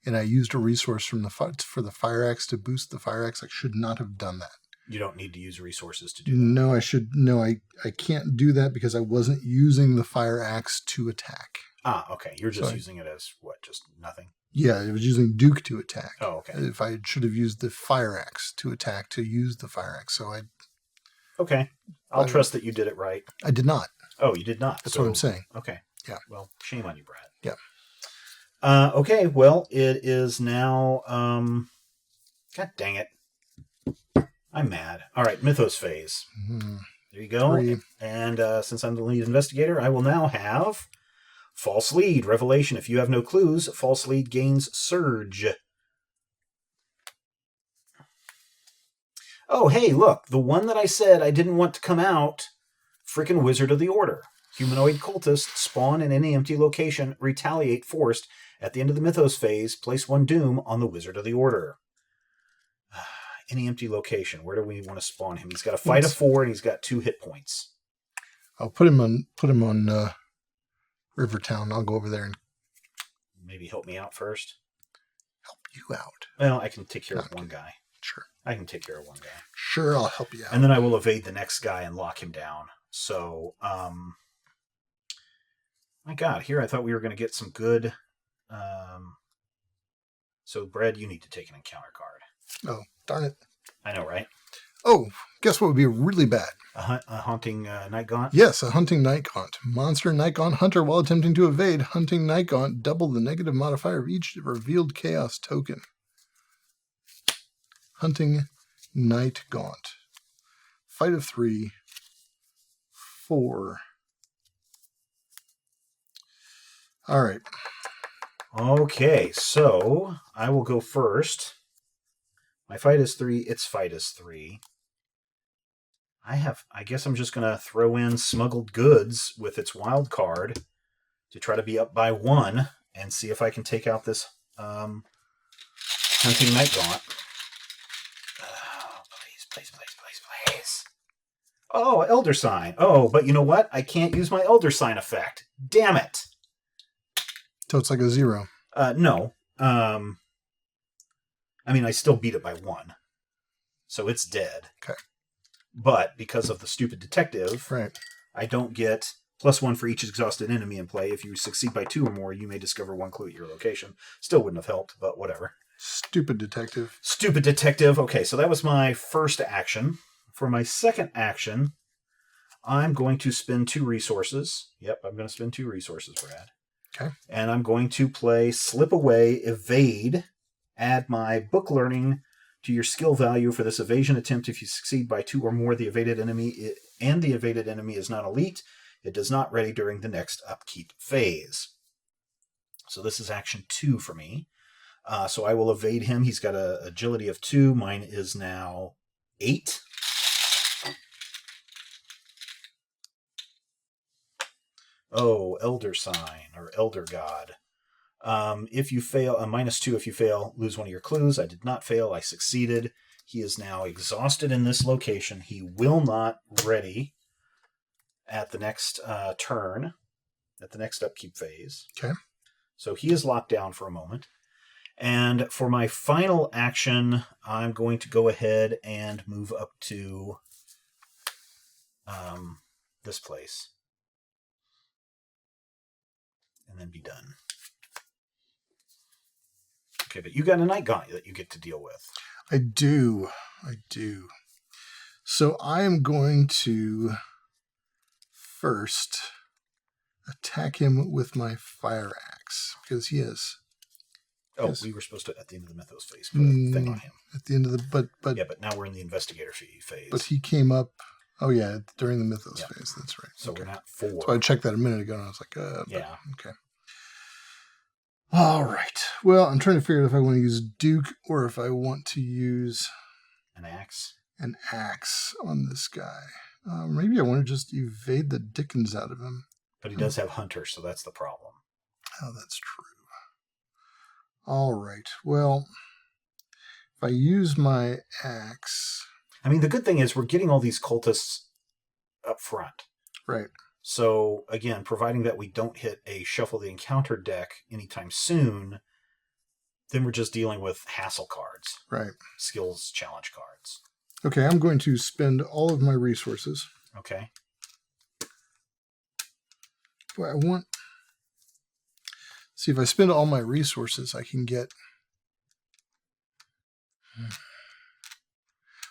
and I used a resource from for the fire axe to boost the fire axe. I should not have done that. You don't need to use resources to do that. No, I can't do that because I wasn't using the fire axe to attack. Ah, okay. You're just using it as what? Just nothing? Yeah, I was using Duke to attack. Oh, okay. If I should have used the fire axe to attack to use the fire axe. So okay. I'll trust that you did it right. I did not. Oh, you did not. That's what I'm saying. Okay. Yeah. Well, shame on you, Brad. Yeah. Okay. Well, it is now. God dang it! I'm mad. All right, Mythos Phase. Mm-hmm. There you go. 3. And since I'm the lead investigator, I will now have False Lead. Revelation. If you have no clues, False Lead gains Surge. Oh, hey, look. The one that I said I didn't want to come out. Frickin' Wizard of the Order. Humanoid cultists spawn in any empty location. Retaliate forced. At the end of the Mythos Phase, place 1 doom on the Wizard of the Order. Any empty location. Where do we want to spawn him? He's got a fight of 4 and he's got 2 hit points. I'll put him on Rivertown. I'll go over there and maybe help me out first. Help you out. Well, I can take care of one guy. Sure. I can take care of one guy. Sure, I'll help you out. And then I will evade the next guy and lock him down. So, my God, here I thought we were going to get some good. So, Brad, you need to take an encounter card. Oh, darn it. I know, right? Oh, guess what would be really bad? A haunting night gaunt? Yes, a hunting night gaunt. Monster night gaunt hunter while attempting to evade. Hunting night gaunt, double the negative modifier of each revealed chaos token. Hunting night gaunt. Fight of 3. 4. All right. Okay, so I will go first. My fight is 3. Its fight is 3. I guess I'm just going to throw in smuggled goods with its wild card to try to be up by 1 and see if I can take out this hunting night gaunt. Please. Oh, Elder Sign. Oh, but you know what? I can't use my Elder Sign effect. Damn it. So it's like a 0. No. I mean, I still beat it by 1. So it's dead. Okay. But because of the stupid detective, right. I don't get +1 for each exhausted enemy in play. If you succeed by 2 or more, you may discover 1 clue at your location. Still wouldn't have helped, but whatever. Stupid detective. Stupid detective. Okay, so that was my first action. For my second action, I'm going to spend 2 resources. Yep, I'm going to spend 2 resources, Brad. Okay. And I'm going to play Slip Away, Evade, add my book learning to your skill value for this evasion attempt. If you succeed by 2 or more, the evaded enemy is not elite. It does not ready during the next upkeep phase. So this is action 2 for me. So I will evade him. He's got an agility of 2. Mine is now 8. Oh, Elder Sign, or Elder God. If you fail, -2 if you fail, lose 1 of your clues. I did not fail. I succeeded. He is now exhausted in this location. He will not ready at the next turn, at the next upkeep phase. Okay. So he is locked down for a moment. And for my final action, I'm going to go ahead and move up to this place. And then be done. Okay, but you got a Night Gauntlet that you get to deal with. I do. So I am going to first attack him with my fire axe, because he is... Oh, we were supposed to, at the end of the Mythos phase, put a thing on him. At the end of the... But yeah, but now we're in the Investigator phase. But he came up... Oh, yeah, during the Mythos phase. That's right. So we're not 4. So I checked that a minute ago, and I was like, yeah. Okay. All right. Well, I'm trying to figure out if I want to use Duke or if I want to use... An axe? An axe on this guy. Maybe I want to just evade the dickens out of him. But he does have Hunter, so that's the problem. Oh, that's true. All right. Well, if I use my axe... I mean, the good thing is we're getting all these cultists up front. Right. So, again, providing that we don't hit a Shuffle the Encounter deck anytime soon, then we're just dealing with hassle cards. Right. Skills challenge cards. Okay, I'm going to spend all of my resources. Okay. Boy, I want... See, if I spend all my resources, I can get...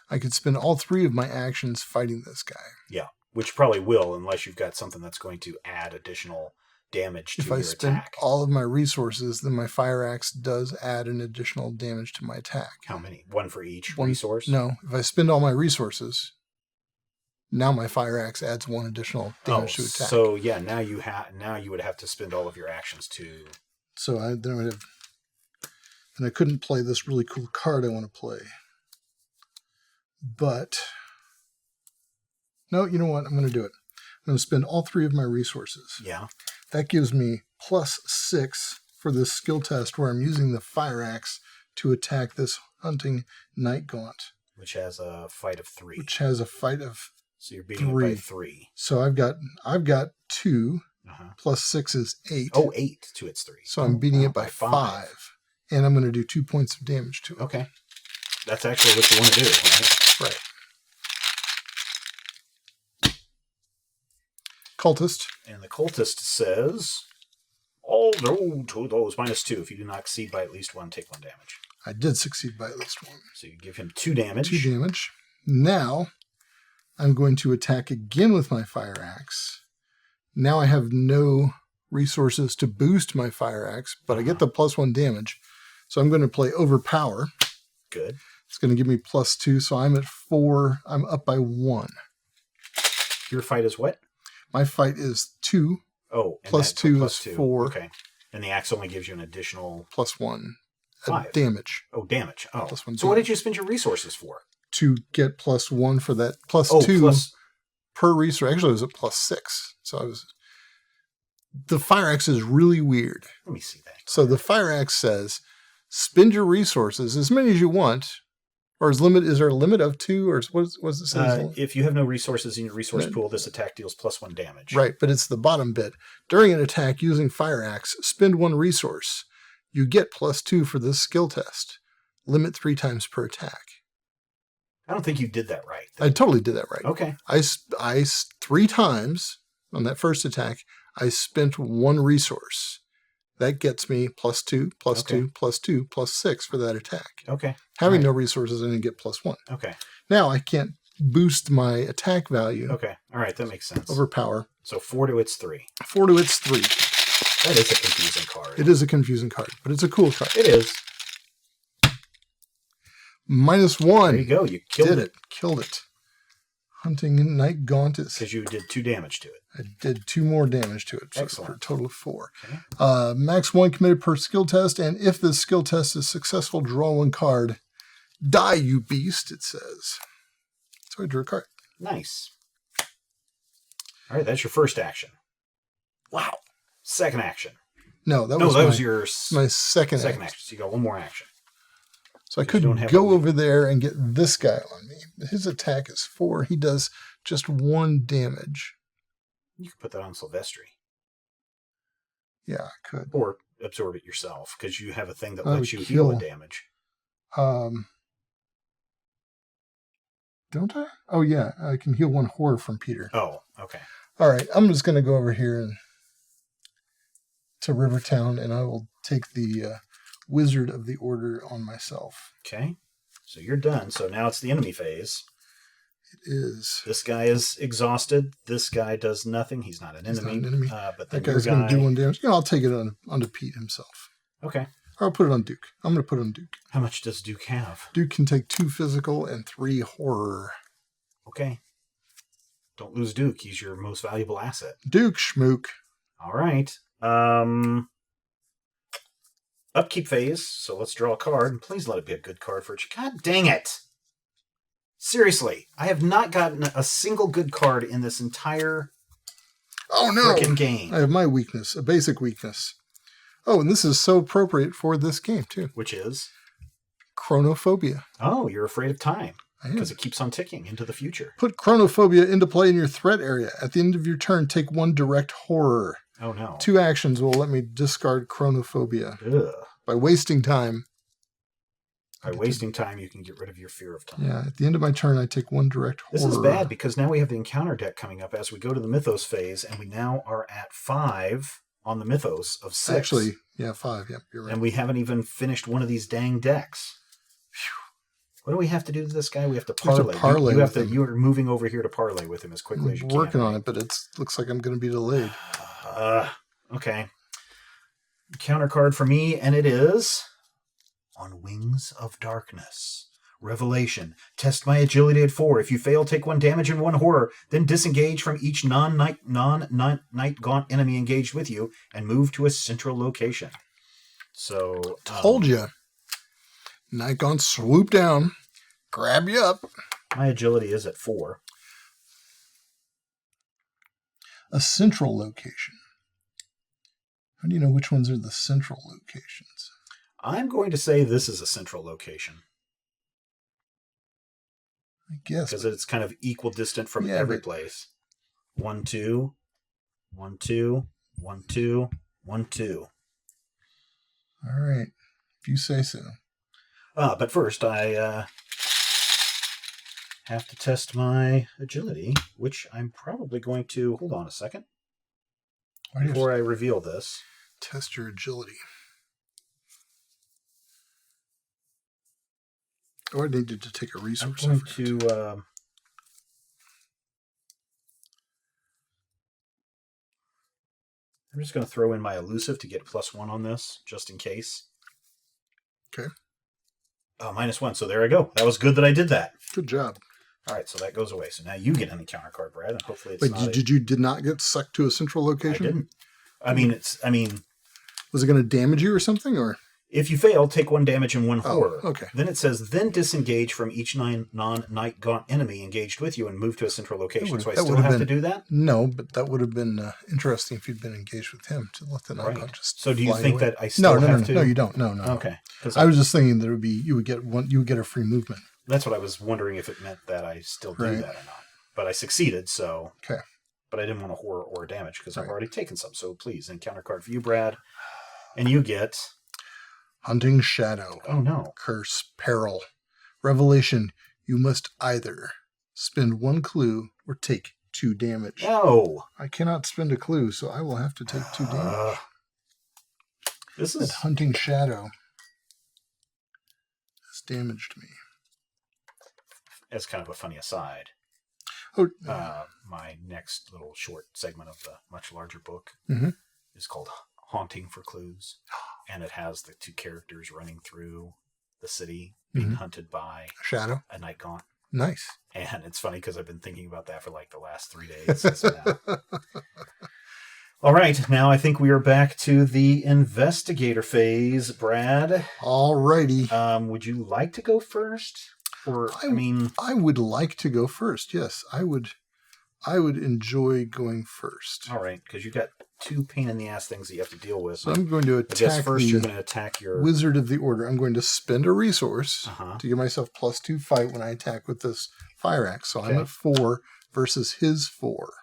I could spend all 3 of my actions fighting this guy. Yeah, which probably will, unless you've got something that's going to add additional damage to your attack. If I spend all of my resources, then my fire axe does add an additional damage to my attack. How many? 1 for each resource? No, if I spend all my resources, now my fire axe adds 1 additional damage to attack. So yeah, now you would have to spend all of your actions to... So then I would have... And I couldn't play this really cool card I want to play. But, no, you know what? I'm going to do it. I'm going to spend all 3 of my resources. Yeah. That gives me +6 for this skill test where I'm using the fire axe to attack this hunting Night Gaunt. Which has a fight of 3. So you're beating it by 3. So I've got 2, plus 6 is 8. Oh, 8 to its 3. So I'm beating it by 5. And I'm going to do 2 points of damage to it. Okay. That's actually what you want to do, right? Right. Cultist. And the cultist says, all no to those -2. If you do not exceed by at least 1, take 1 damage. I did succeed by at least 1. So you give him 2 damage. 2 damage. Now, I'm going to attack again with my fire axe. Now I have no resources to boost my fire axe, but I get the +1 damage. So I'm going to play Overpower. Good. It's going to give me +2, so I'm at 4. I'm up by 1. Your fight is what? My fight is 2. Oh, and +2 is 4. Okay. And the axe only gives you an additional... +1. 5. Damage. Oh, damage. Oh. +1 damage. So what did you spend your resources for? To get +1 for that. +2 per resource. Actually, it was at +6. So I was... The fire axe is really weird. Let me see that. So the fire axe says, spend your resources as many as you want, Or is there a limit of 2? Or what does it say? If you have no resources in your resource pool, this attack deals +1 damage. Right, but it's the bottom bit. During an attack using Fire Axe, spend 1 resource. You get +2 for this skill test. Limit 3 times per attack. I don't think you did that right. I totally did that right. Okay. I 3 times on that first attack, I spent 1 resource. That gets me +2, +2, +2, +6 for that attack. Okay. Having no resources, I didn't get +1. Okay. Now I can't boost my attack value. Okay. All right. That makes sense. Overpower. So 4 to its 3. 4 to its 3. That is a confusing card. It is a confusing card, but it's a cool card. It is. -1. There you go. You killed it. Killed it. Hunting Night Gaunt. Because you did 2 damage to it. I did 2 more damage to it. So Excellent. For a total of 4. Okay. Max 1 committed per skill test, and if this skill test is successful, draw 1 card. Die, you beast, it says. So I drew a card. Nice. All right, that's your first action. Wow. Second action. No, that was your my my second action. action. So you got 1 more action. So I could go over there and get this guy on me. His attack is 4. He does just 1 damage. You could put that on Silvestri. Yeah, I could. Or absorb it yourself, because you have a thing that I lets you would heal kill- the damage. Don't I? Oh, yeah. I can heal 1 horror from Peter. Oh, okay. All right. I'm just going to go over here to Rivertown, and I will take the Wizard of the Order on myself. Okay. So you're done. So now it's the enemy phase. It is. This guy is exhausted. This guy does nothing. He's not an He's enemy. not an enemy. But then That guy's going to do 1 damage. Yeah, I'll take it onto Pete himself. Okay. Or I'll put it on Duke. I'm going to put it on Duke. How much does Duke have? Duke can take 2 physical and 3 horror. Okay. Don't lose Duke. He's your most valuable asset. Duke Schmook. All right. Upkeep phase. So let's draw a card. And please let it be a good card for you. God dang it. Seriously. I have not gotten a single good card in this entire frickin' game. I have my weakness, a basic weakness. Oh, and this is so appropriate for this game, too. Which is? Chronophobia. Oh, you're afraid of time. I am. Because it keeps on ticking into the future. Put Chronophobia into play in your threat area. At the end of your turn, take 1 direct horror. Oh, no. 2 actions will let me discard Chronophobia. Ugh. By wasting time. By wasting time, you can get rid of your fear of time. Yeah, at the end of my turn, I take 1 direct horror. This is bad because now we have the encounter deck coming up as we go to the Mythos phase, and we now are at 5 on the Mythos of 6. Actually, yeah, 5. Yep, you're right. And we haven't even finished one of these dang decks. What do we have to do to this guy? We have to parlay. You are moving over here to parlay with him as quickly as you can. I'm working on it, but it looks like I'm going to be delayed. Okay. Counter card for me, and it is On Wings of Darkness. Revelation. Test my agility at 4. If you fail, take 1 damage and 1 horror. Then disengage from each non-night gaunt enemy engaged with you and move to a central location. So Told you. Night Gaunt swoop down, grab you up. My agility is at 4. A central location. How do you know which ones are the central locations? I'm going to say this is a central location. I guess. Because it's kind of equidistant from every place. 1, 2, 1, 2, 1, 2, 1, 2. All right. If you say so. But first, I have to test my agility, which I'm probably going to... Hold on a second. Before I reveal this. Test your agility. Oh, I needed to take a resource. I'm going to... I'm just going to throw in my elusive to get +1 on this, just in case. Okay. -1. So there I go. That was good that I did that. Good job. All right, so that goes away. So now you get an encounter card, Brad, and hopefully it's not... Wait, you did not get sucked to a central location? I didn't. I mean... Was it going to damage you or something, or...? If you fail, take 1 damage and 1 horror. Okay. Then it says, then disengage from each non-night gaunt enemy engaged with you and move to a central location. So I still have to do that? No, but that would have been interesting if you'd been engaged with him to let the night gaunt just So do you fly think away. that I still have to? No, you don't. No. Okay. I was just thinking that it would be you would get a free movement. That's what I was wondering, if it meant that I still do that or not. But I succeeded, so... Okay. But I didn't want a horror or a damage, because I've Right. already taken some. So please, encounter card for you, Brad. And you get... Hunting Shadow. Oh, no. Curse. Peril. Revelation. You must either spend 1 clue or take 2 damage. No! I cannot spend a clue, so I will have to take 2 damage. This That is... Hunting Shadow has damaged me. As kind of a funny aside, Oh, my next little short segment of the much larger book Mhm. is called Haunting for Clues. And it has the 2 characters running through the city being hunted by Shadow. a night gaunt. Nice. And it's funny because I've been thinking about that for like the last 3 days. So all right, now I think we are back to the Investigator Phase. Brad, Alrighty. would you like to go first? Or, I would like to go first. Yes, I would enjoy going first. All right, because you've got 2 pain in the ass things that you have to deal with. So I'm going to I guess attack first the you're going to attack your... Wizard of the Order. I'm going to spend a resource Uh-huh. to give myself +2 fight when I attack with this fire axe. So I'm Okay. at 4 versus his 4.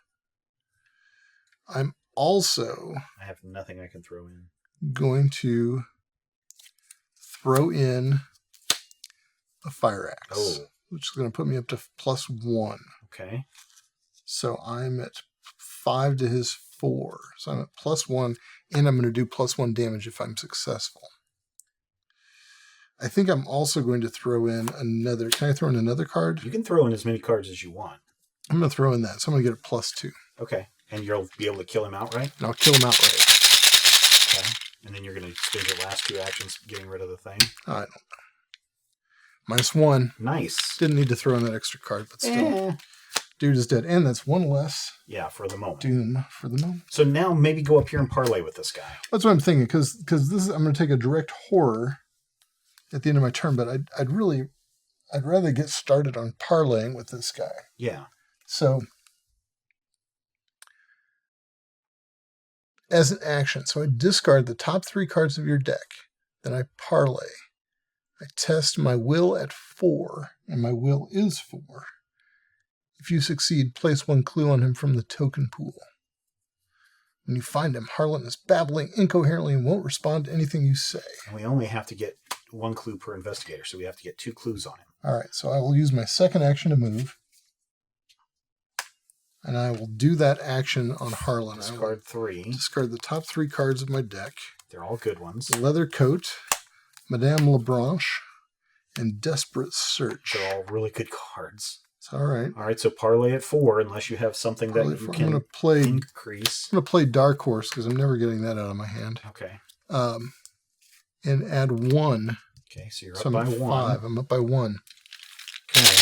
I'm also I have nothing I can throw in. going to throw in a fire axe, Oh. which is going to put me up to +1. Okay. So I'm at 5 to his 4. So I'm at +1, and I'm going to do +1 damage if I'm successful. I think I'm also going to throw in another... Can I throw in another card? You can throw in as many cards as you want. I'm going to throw in that. So I'm going to get a +2. Okay. And you'll be able to kill him outright? And I'll kill him outright. Okay. And then you're going to spend your last 2 actions getting rid of the thing? I don't know. -1. Nice. Didn't need to throw in that extra card, but still. Eh. Dude is dead. And that's 1 less Yeah, for the moment. doom for the moment. So now maybe go up here and parlay with this guy. That's what I'm thinking, because I'm going to take a direct horror at the end of my turn, but I'd rather get started on parlaying with this guy. Yeah. So, as an action, so I discard the top 3 cards of your deck, then I parlay. I test my will at 4, and my will is 4. If you succeed, place 1 clue on him from the token pool. When you find him, Harlan is babbling incoherently and won't respond to anything you say. And we only have to get 1 clue per investigator, so we have to get 2 clues on him. All right, so I will use my second action to move. And I will do that action on Harlan. Discard 3. Discard the top 3 cards of my deck. They're all good ones. Leather Coat, Madame Lebranche, and Desperate Search. They're all really good cards. It's all right. All right, so parlay at 4, unless you have something that you can I'm going increase. to play Dark Horse because I'm never getting that out of my hand. Okay. And add 1. Okay, so you're So up I'm by at 1. 5. I'm up by 1. Okay.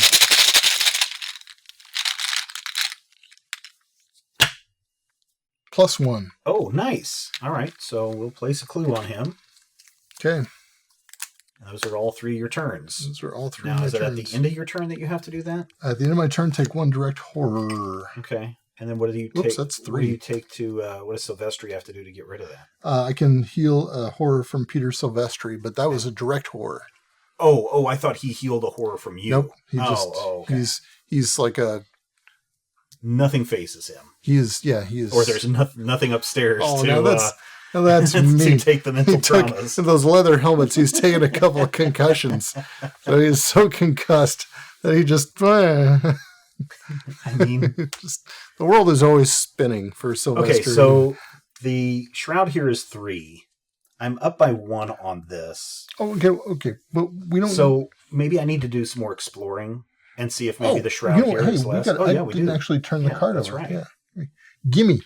+1. Oh, nice. All right, so we'll place a clue on him. Okay. Those are all 3 of your turns. Those are all 3 Now, of my is it at turns. the end of your turn that you have to do that? At the end of my turn, take 1 direct horror. Okay. And then what do you take? Oops, that's 3. What do you take to, what does Silvestri have to do to get rid of that? I can heal a horror from Peter Silvestri, but that was a direct horror. Oh, I thought he healed a horror from you. Nope. Okay. He's like a... Nothing faces him. He is... Or there's nothing upstairs Oh, to... now that's me. to take the mental He took traumas. those leather helmets. He's taken a couple of concussions. So he's so concussed that he just... I mean... the world is always spinning for Sylvester. Okay, so the shroud here is 3. I'm up by 1 on this. Oh, okay. But we don't... So maybe I need to do some more exploring and see if maybe the shroud here is less. I we didn't do. actually turn the card that's over. right. Yeah. Gimme.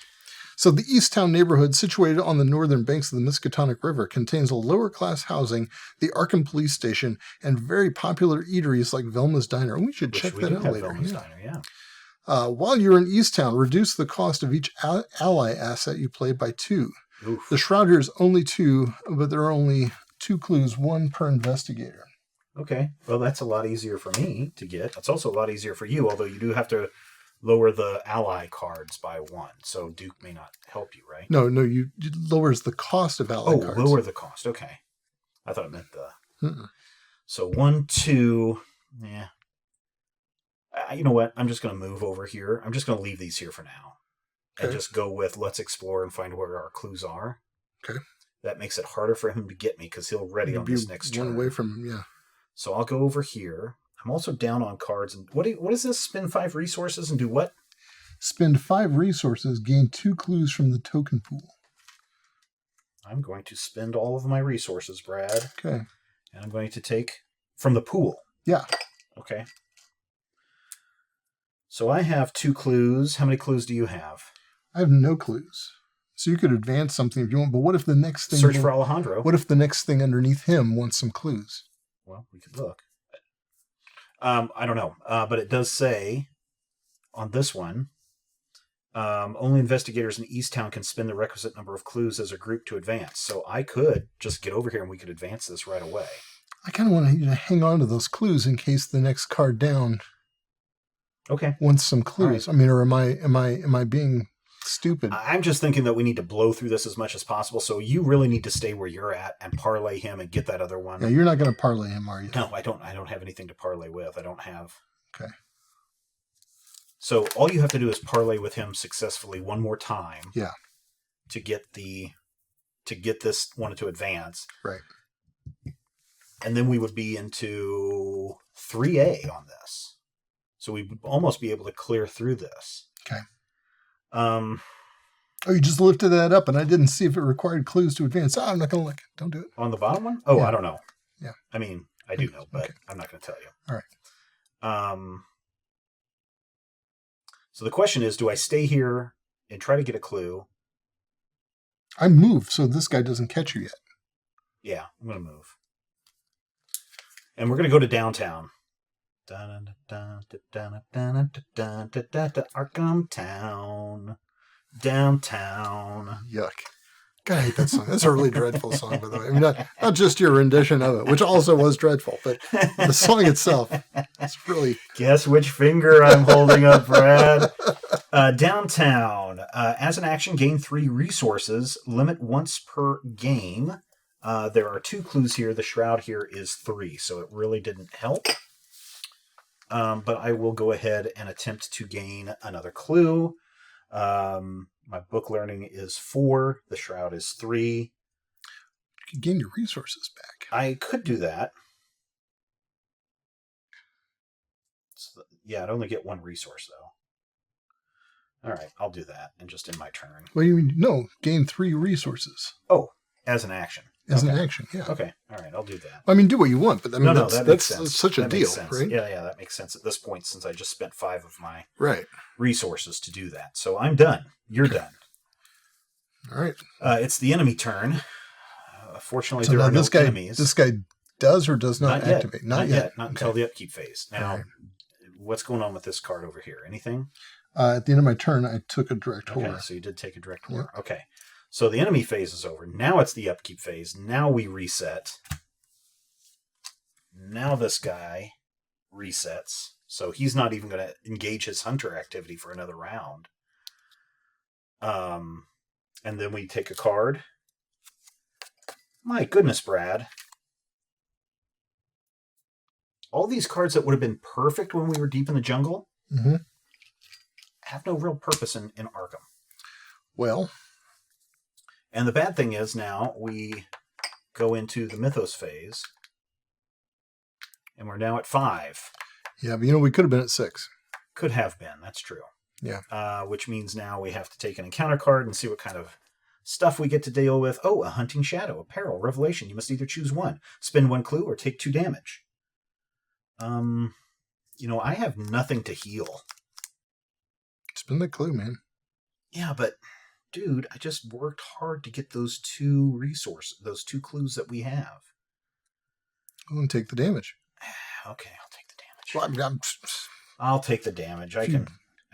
So the Easttown neighborhood, situated on the northern banks of the Miskatonic River, contains a lower-class housing, the Arkham police station, and very popular eateries like Velma's Diner. We should check that out later. Velma's Diner, yeah. While you're in Easttown, reduce the cost of each ally asset you play by 2. Oof. The shroud here is only 2, but there are only 2 clues, 1 per investigator. Okay, well, that's a lot easier for me to get. It's also a lot easier for you, although you do have to lower the ally cards by 1, so Duke may not help you, right? No, it lowers the cost of ally cards. Lower the cost. Okay. I thought it meant the... So 1, 2, Yeah. You know what? I'm just going to move over here. I'm just going to leave these here for now. Okay. And just go with let's explore and find where our clues are. Okay. That makes it harder for him to get me because he'll ready on this next turn. One away from, yeah. So I'll go over here. I'm also down on cards. And what is this? Spend 5 resources and do what? Spend 5 resources, gain 2 clues from the token pool. I'm going to spend all of my resources, Brad. Okay. And I'm going to take from the pool. Yeah. Okay. So I have 2 clues. How many clues do you have? I have no clues. So you could advance something if you want, but what if the next thing... Search for Alejandro. What if the next thing underneath him wants some clues? Well, we could look. I don't know. But it does say on this one, only investigators in Easttown can spend the requisite number of clues as a group to advance. So I could just get over here and we could advance this right away. I kind of want to hang on to those clues in case the next card down wants some clues. Right. I mean, or am I being stupid? I'm just thinking that we need to blow through this as much as possible. So you really need to stay where you're at and parlay him and get that other one. Yeah, you're not going to parlay him, are you? No, I don't have anything to parlay with. I don't have. Okay. So all you have to do is parlay with him successfully one more time. Yeah. To get this one to advance. Right. And then we would be into 3A on this. So we'd almost be able to clear through this. Okay. You just lifted that up, and I didn't see if it required clues to advance. I'm not going to look. Don't do it. On the bottom one? Oh, yeah. I don't know. Yeah. I mean, I do know, but I'm not going to tell you. All right. So the question is, do I stay here and try to get a clue? I move so this guy doesn't catch you yet. Yeah, I'm going to move. And we're going to go to downtown. Arkham Town. Downtown. Yuck. God, I hate that song. That's a really dreadful song, by the way. I mean, not just your rendition of it, which also was dreadful, but the song itself is really... Guess which finger I'm holding up, Brad. Downtown. As an action, gain 3 resources. Limit once per game. There are 2 clues here. The shroud here is 3, so it really didn't help. But I will go ahead and attempt to gain another clue. My book learning is 4. The shroud is 3. You can gain your resources back. I could do that. So, yeah, I'd only get 1 resource, though. All right, I'll do that, and just in my turn. What do you mean? No, gain 3 resources. Oh, as an action. As an action, yeah. Okay, all right, I'll do that. I mean, do what you want, but I mean, that's such a that deal, right? Yeah, that makes sense at this point since I just spent 5 of my resources to do that. So I'm done. You're done. All right. It's the enemy turn. Fortunately, so there are no guy, enemies. This guy does or does not activate? Not yet. Not until the upkeep phase. Now, what's going on with this card over here? Anything? At the end of my turn, I took a direct horror. Okay, so you did take a direct horror. Yeah. Okay. So the enemy phase is over. Now it's the upkeep phase. Now we reset. Now this guy resets. So he's not even going to engage his hunter activity for another round. And then we take a card. My goodness, Brad. All these cards that would have been perfect when we were deep in the jungle have no real purpose in Arkham. Well... And the bad thing is now we go into the Mythos phase, and we're now at 5. Yeah, but we could have been at 6. Could have been, that's true. Yeah. Which means now we have to take an encounter card and see what kind of stuff we get to deal with. Oh, a hunting shadow, a peril, revelation. You must either choose 1, spend 1 clue, or take 2 damage. I have nothing to heal. Spend the clue, man. Yeah, but... Dude, I just worked hard to get those 2 resources, those 2 clues that we have. I'm going to take the damage. Okay, I'll take the damage. Well, I'll take the damage. It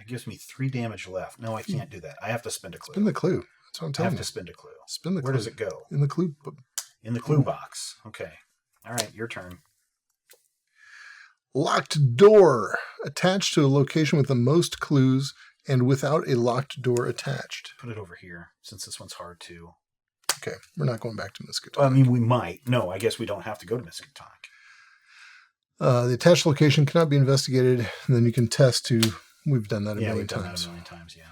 gives me 3 damage left. No, I can't do that. I have to spend a clue. Spend the clue. That's what I'm telling you. I have to spend a clue. Spend the clue. Where does it go? In the clue. In the clue box. Okay. All right, your turn. Locked door. Attached to a location with the most clues and without a locked door attached. Put it over here, since this one's hard to... Okay, we're not going back to Miskatonic. Well, I mean, we might. No, I guess we don't have to go to Miskatonic. The attached location cannot be investigated, and then you can test to. We've done that a million we've done times. that a million times. Yeah.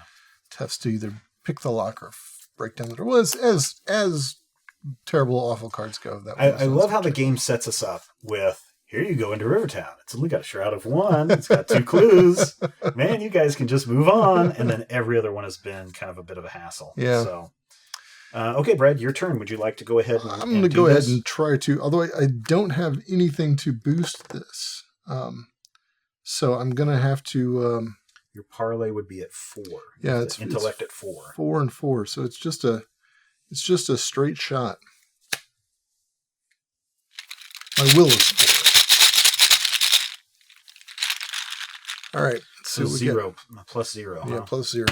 Test to either pick the lock or break down the door. Well, as terrible, awful cards go. I love how the game sets us up with, here you go into Rivertown. It's only got a Shroud of 1. It's got 2 clues. Man, you guys can just move on. And then every other one has been kind of a bit of a hassle. Yeah. So, okay, Brad, your turn. Would you like to go ahead and I'm going to go ahead and try to, although I don't have anything to boost this. So I'm going to have to... your parlay would be at 4. Yeah, it's intellect at 4. 4 and 4. So it's just a straight shot. My will is 4. All right. So zero, plus 0. Yeah, huh? plus 0.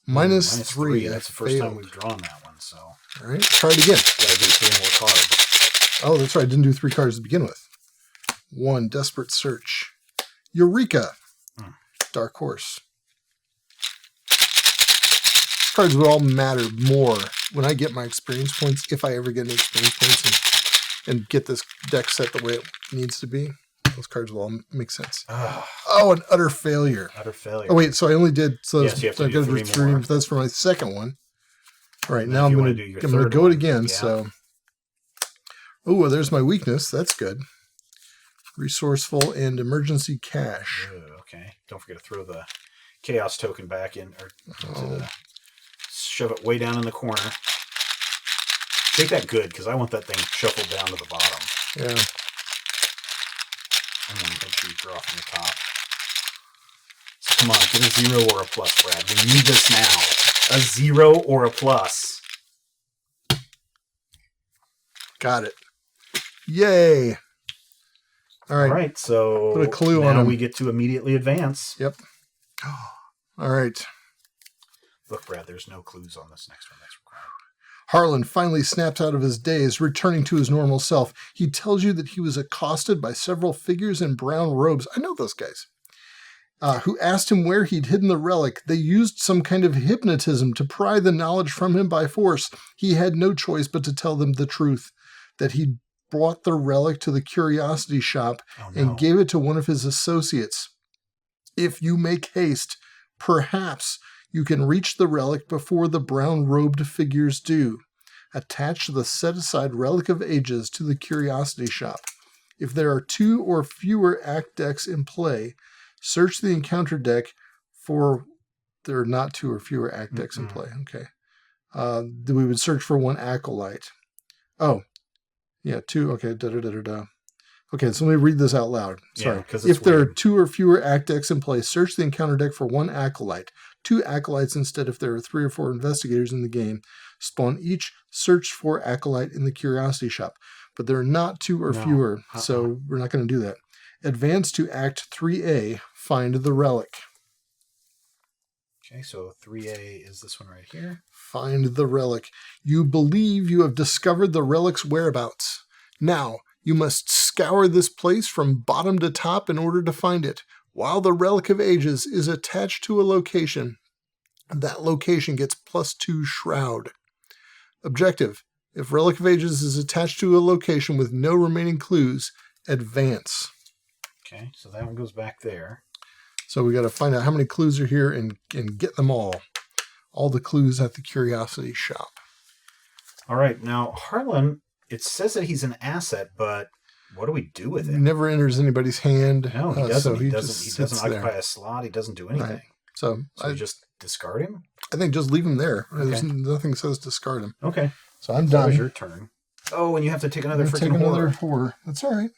Minus 3. That's the first time we've drawn that one. So, all right, try it again. Gotta do 3 more cards. Oh, that's right. I didn't do 3 cards to begin with. 1, Desperate Search. Eureka. Dark Horse. These cards would all matter more when I get my experience points, if I ever get any experience points and get this deck set the way it needs to be. Those cards will all make sense. Oh, an utter failure. Utter failure. Oh, wait, so I only did... So yes, you have to I do got to do 3 more. That's for my second one. All right, And now I'm going to go it again. Yeah. So, oh, well, there's my weakness. That's good. Resourceful and emergency cash. Okay. Don't forget to throw the chaos token back in, or shove it way down in the corner. Take that good, because I want that thing shuffled down to the bottom. Yeah. And then make sure you draw from the top. So come on, get a 0 or a plus, Brad. We need this now. A 0 or a plus. Got it. Yay. All right, so put a clue now on him. we get to immediately advance. Yep. All right. Look, Brad, there's no clues on this next one that's required. Harlan finally snaps out of his daze, returning to his normal self. He tells you that he was accosted by several figures in brown robes. I know those guys. Who asked him where he'd hidden the relic. They used some kind of hypnotism to pry the knowledge from him by force. He had no choice but to tell them the truth, that he'd brought the relic to the curiosity shop and gave it to one of his associates. If you make haste, perhaps you can reach the relic before the brown-robed figures do. Attach the set-aside Relic of Ages to the curiosity shop. If there are 2 or fewer act decks in play, search the encounter deck for... There are not 2 or fewer act decks in play. Okay. We would search for 1 acolyte. Oh. Yeah, 2. Okay, Okay, so let me read this out loud. Sorry. Yeah, if there are 2 or fewer act decks in play, search the encounter deck for 1 acolyte. 2 acolytes instead if there are 3 or 4 investigators in the game. Spawn each search for acolyte in the curiosity shop. But there are not 2 or fewer, so we're not going to do that. Advance to Act 3A, find the relic. Okay, so 3A is this one right here. Find the relic. You believe you have discovered the relic's whereabouts. Now, you must scour this place from bottom to top in order to find it. While the Relic of Ages is attached to a location, that location gets +2 Shroud. Objective. If Relic of Ages is attached to a location with no remaining clues, advance. Okay, so that one goes back there. So we got to find out how many clues are here and get them all. All the clues at the curiosity shop. All right, now Harlan, it says that he's an asset, but what do we do with He him? never enters anybody's hand. No, he doesn't. So he doesn't occupy there. a slot. He doesn't do anything. Right. So we just discard him? I think just leave him there. Okay. There's nothing says discard him. Okay. So I'm So done. it's your turn. Oh, and you have to take another freaking another horror. That's all right.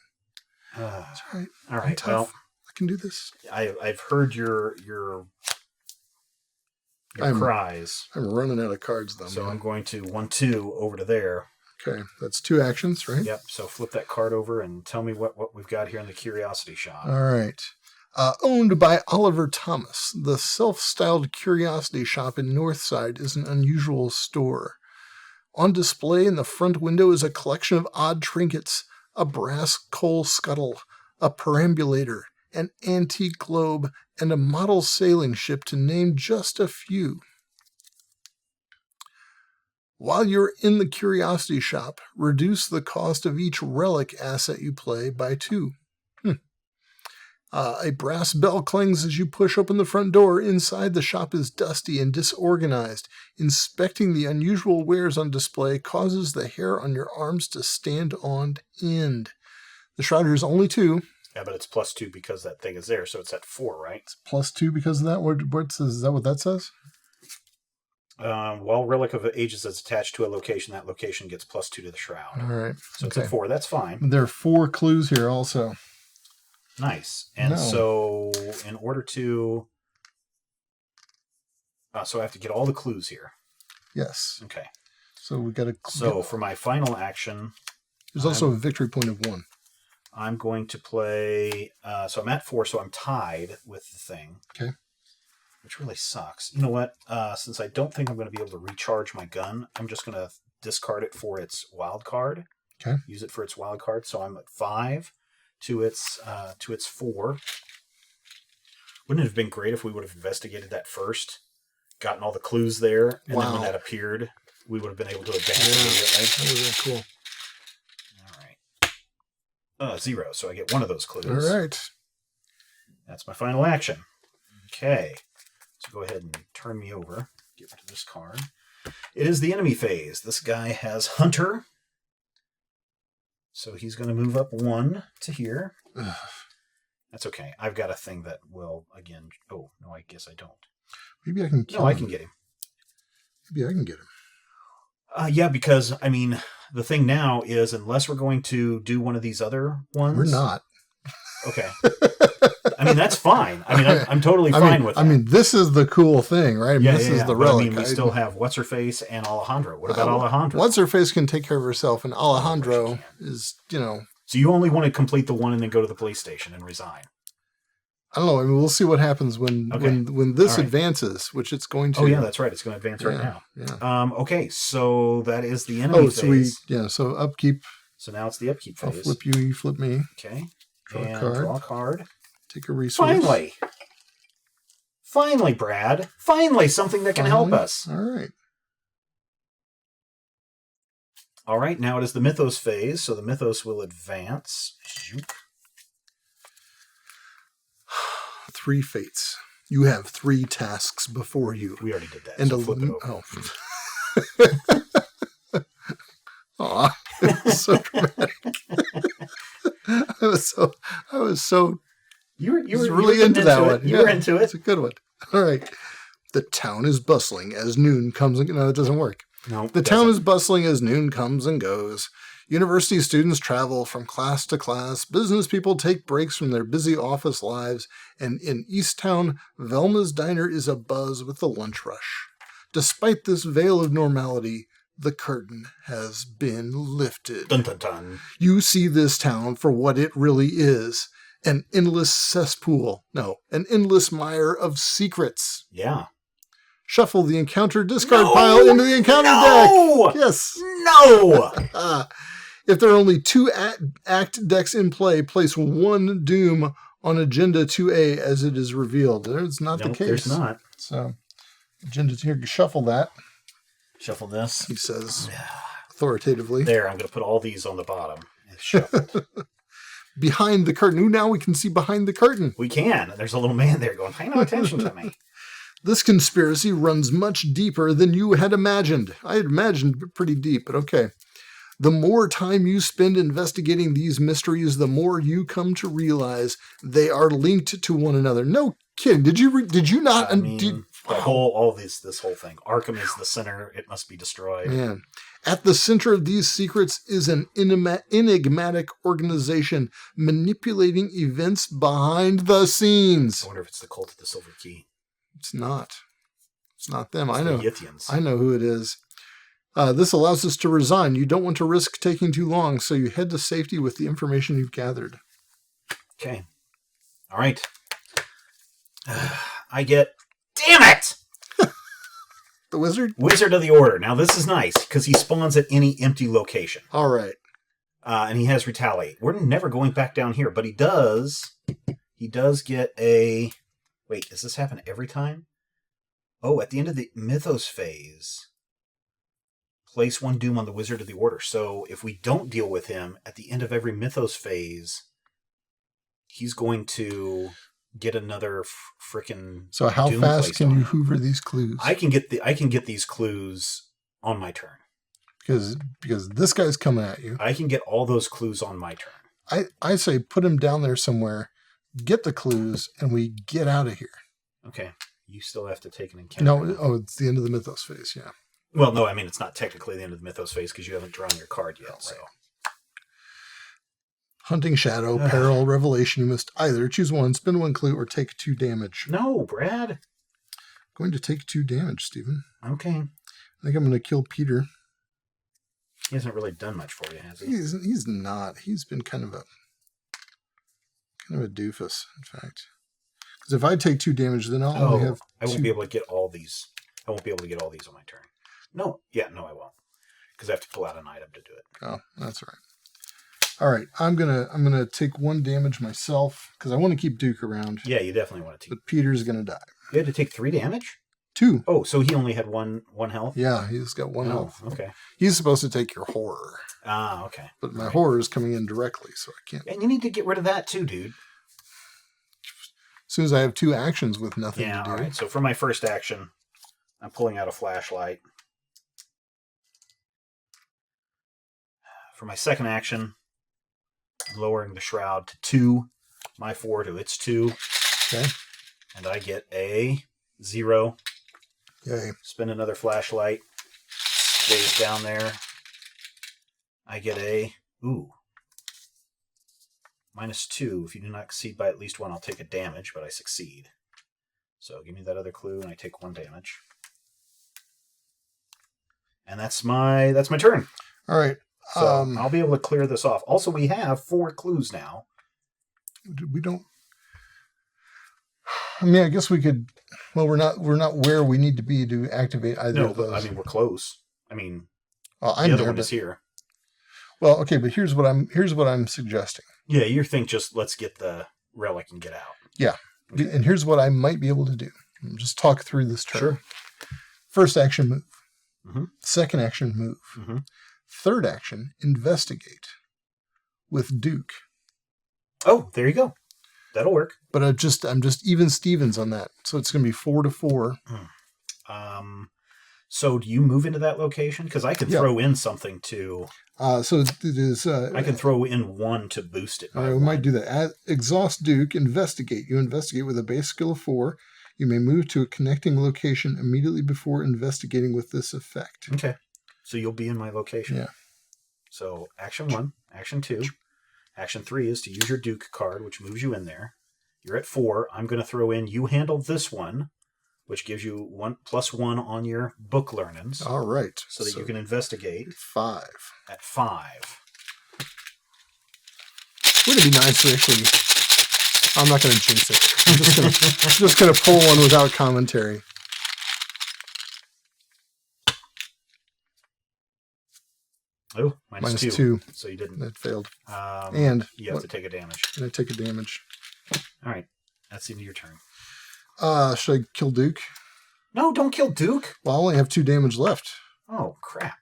That's all right. All I'm right. tough. Well, I can do this. I've heard your cries. I'm running out of cards though. So man. I'm going to 1-2 over to there. Okay, that's 2 actions, right? Yep. So flip that card over and tell me what we've got here in the curiosity shop. All right. Owned by Oliver Thomas, the self-styled curiosity shop in Northside is an unusual store. On display in the front window is a collection of odd trinkets, a brass coal scuttle, a perambulator, an antique globe, and a model sailing ship, to name just a few. While you're in the curiosity shop, reduce the cost of each relic asset you play by 2. A brass bell clings as you push open the front door. Inside, the shop is dusty and disorganized. Inspecting the unusual wares on display causes the hair on your arms to stand on end. The Shrouder is only 2. Yeah, but it's +2 because that thing is there, so it's at 4, right? +2 because of that? What says? Is that what that says? While Relic of Ages is attached to a location, that location gets +2 to the Shroud. All right. So it's at 4. That's fine. There are 4 clues here also. Nice. And so in order to... so I have to get all the clues here. Yes. Okay. So we got to... So for my final action... There's also a victory point of 1. I'm going to play... so I'm at 4, so I'm tied with the thing. Okay. Which really sucks. You know what? Since I don't think I'm going to be able to recharge my gun, I'm just going to discard it for its wild card. Okay. Use it for its wild card. So I'm at 5 to its 4. Wouldn't it have been great if we would have investigated that first, gotten all the clues there, and then when that appeared, we would have been able to advance immediately? That would have been cool. All right. 0. So I get one of those clues. All right. That's my final action. Okay. So go ahead and turn me over. Get rid of this card. It is the enemy phase. This guy has Hunter. So he's going to move up 1 to here. That's okay. I've got a thing that will, again... Oh, no, I guess I don't. Maybe I can kill him. No, I can get him. Maybe I can get him. Yeah, because, I mean, the thing now is, unless we're going to do one of these other ones... We're not. Okay. I mean, that's fine. I mean, I'm totally fine with that. I mean, this is the cool thing, right? I mean, this is the relic. I mean, we still have What's-Her-Face and Alejandro. What about Alejandro? What's-Her-Face can take care of herself, and Alejandro is, So you only want to complete the one and then go to the police station and resign? I don't know. I mean, we'll see what happens when this advances, which it's going to. Oh, yeah, that's right. It's going to advance right now. Yeah. Okay, so that is the enemy phase. So upkeep. So now it's the upkeep phase. I'll flip you, you flip me. Okay. Draw a card. Take a resource. Finally, Brad. Finally, something that can help us. All right. All right, now it is the Mythos phase, so the Mythos will advance. 3 fates. You have 3 tasks before you. We already did that. And so flip it over. Aw, so dramatic. I was so You were really into that one. You were into it. It's a good one. All right. The town is bustling as noon comes and... No, it doesn't work. No, the town is bustling as noon comes and goes. University students travel from class to class. Business people take breaks from their busy office lives. And in East Town, Velma's Diner is abuzz with the lunch rush. Despite this veil of normality, the curtain has been lifted. Dun, dun, dun. You see this town for what it really is. An endless cesspool. No, an endless mire of secrets. Yeah. Shuffle the encounter discard pile into the encounter deck. Yes. No. If there are only 2 act decks in play, place 1 Doom on Agenda 2A as it is revealed. It's not the case. There's not. So, Agenda 2, shuffle that. Shuffle this. He says authoritatively. There, I'm going to put all these on the bottom. Shuffle. Behind the curtain. Ooh, now we can see behind the curtain. We can. There's a little man there going, pay no attention to me. This conspiracy runs much deeper than you had imagined. I had imagined pretty deep, but okay. The more time you spend investigating these mysteries, the more you come to realize they are linked to one another. No kidding. Did you not? I mean, this whole thing. Arkham is the center. It must be destroyed. Man. At the center of these secrets is an enigmatic organization manipulating events behind the scenes. I wonder if it's the Cult of the Silver Key. It's not. It's not them. It's I know. The Yithians. I know who it is. This allows us to resign. You don't want to risk taking too long, so you head to safety with the information you've gathered. Okay. All right. I get... Damn it! The wizard? Wizard of the Order. Now, this is nice, because he spawns at any empty location. All right. And he has Retaliate. We're never going back down here, but he does get a... Wait, does this happen every time? Oh, at the end of the Mythos phase. place 1 doom on the Wizard of the Order. So if we don't deal with him, at the end of every Mythos phase, he's going to get another frickin' So how doom fast placed can on you him. hoover these clues? I can get these clues on my turn. Because this guy's coming at you. I can get all those clues on my turn. I say put him down there somewhere, get the clues, and we get out of here. Okay. You still have to take an encounter. No, it's the end of the Mythos phase, yeah. Well, no, I mean, it's not technically the end of the Mythos phase because you haven't drawn your card yet. Right. So, Hunting Shadow, Peril, Revelation. You must either choose one, spend 1 clue, or take 2 damage. no, Brad. Going to take 2 damage, Stephen. Okay. I think I'm going to kill Peter. He hasn't really done much for you, has he? He's not. He's been kind of a doofus, in fact. Because if I take 2 damage, then I'll only have. I won't be able to get all these. I won't be able to get all these on my turn. No, I won't, because I have to pull out an item to do it. Oh, that's all right. All right, I'm gonna take 1 damage myself because I want to keep Duke around. Yeah, you definitely want to take. But Peter's gonna die. You had to take 3 damage. 2. Oh, so he only had one health. Yeah, he's got 1 health. Okay. He's supposed to take your horror. Ah, okay. But my horror is coming in directly, so I can't. And you need to get rid of that too, dude. As soon as I have 2 actions with nothing Yeah, to do. all right. So for my first action, I'm pulling out a flashlight. For my second action, I'm lowering the shroud to 2. My 4 to its 2. Okay. And I get a 0. Yay. Spin another flashlight. Stays down there. I get a -2. If you do not succeed by at least 1, I'll take a damage, but I succeed. So give me that other clue, and I take 1 damage. And that's my turn. All right. So I'll be able to clear this off. Also, we have 4 clues now. We don't. I mean, I guess we could. Well, we're not where we need to be to activate either of those. I mean, we're close. I mean, I'm the other there, one is here. Well, okay, but here's what I'm suggesting. Yeah, you think just let's get the relic and get out. Yeah, okay. And here's what I might be able to do. Just talk through this turn. Sure. First action, move. Mm-hmm. Second action, move. Mm-hmm. Third action, investigate with Duke. Oh, there you go. That'll work. But I'm just even Stevens on that, so it's going to be 4 to 4. So do you move into that location? Because I can throw in something to. So it is. I can throw in 1 to boost it. All right, we might do that. Exhaust Duke. Investigate. You investigate with a base skill of 4. You may move to a connecting location immediately before investigating with this effect. Okay. So you'll be in my location. Yeah. So action 1, action 2, action 3 is to use your Duke card, which moves you in there. You're at 4. I'm going to throw in. You handle this one, which gives you +1 on your book learnings. All right. So that you can investigate. 5. At 5. Wouldn't it be nice to actually... I'm not going to jinx it. I'm just going to pull one without commentary. Oh, -2. -2. So you didn't. That failed. And you have to take a damage. And I take a damage. All right. That's the end of your turn. Should I kill Duke? No, don't kill Duke. Well, I only have 2 damage left. Oh, crap.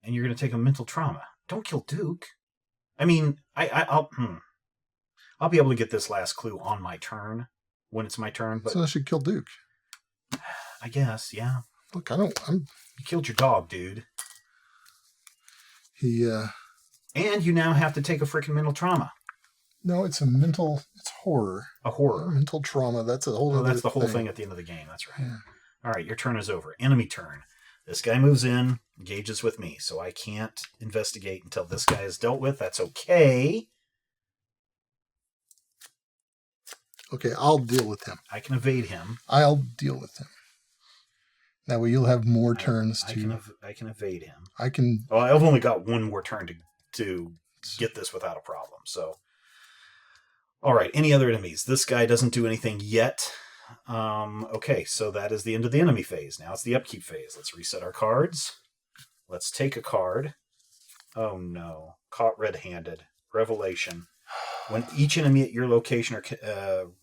And you're going to take a mental trauma. Don't kill Duke. I mean, I'll be able to get this last clue on my turn when it's my turn. But so I should kill Duke. I guess, yeah. Look, You killed your dog, dude. And you now have to take a freaking mental trauma. No, it's horror. A horror. Mental trauma. That's a whole other that's the whole thing at the end of the game. That's right. Yeah. All right, your turn is over. Enemy turn. This guy moves in, engages with me, so I can't investigate until this guy is dealt with. That's okay. Okay, I'll deal with him. I can evade him. I'll deal with him. That way you'll have more turns to... I can evade him. I can... Well, I've only got 1 more turn to get this without a problem, so... All right, any other enemies? This guy doesn't do anything yet. Okay, so that is the end of the enemy phase. Now it's the upkeep phase. Let's reset our cards. Let's take a card. Oh no. Caught red-handed. Revelation. When each enemy at your location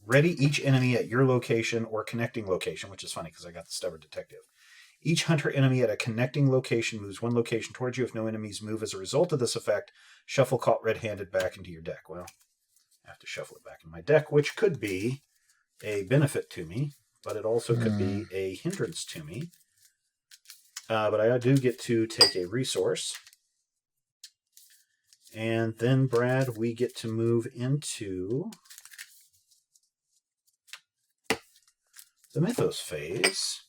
ready each enemy at your location or connecting location, which is funny because I got the stubborn detective. Each hunter enemy at a connecting location moves one location towards you. If no enemies move as a result of this effect, shuffle Caught Red-Handed back into your deck. Well, I have to shuffle it back in my deck, which could be a benefit to me, but it also could be a hindrance to me. But I do get to take a resource. And then, Brad, we get to move into the Mythos Phase.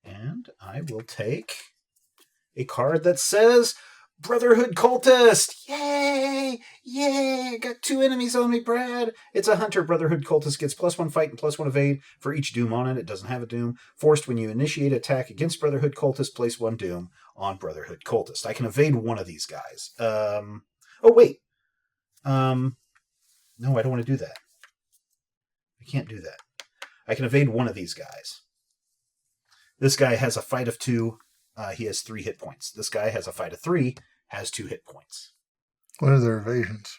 And I will take a card that says Brotherhood Cultist! Yay! Yay! I got 2 enemies on me, Brad! It's a hunter. Brotherhood Cultist gets +1 fight and +1 evade for each doom on it. It doesn't have a doom. Forced when you initiate attack against Brotherhood Cultist, place 1 doom on Brotherhood Cultist. I can evade one of these guys. Oh, wait. No, I don't want to do that. I can't do that. I can evade one of these guys. This guy has a fight of 2. He has 3 hit points. This guy has a fight of 3, has 2 hit points. What are their evasions?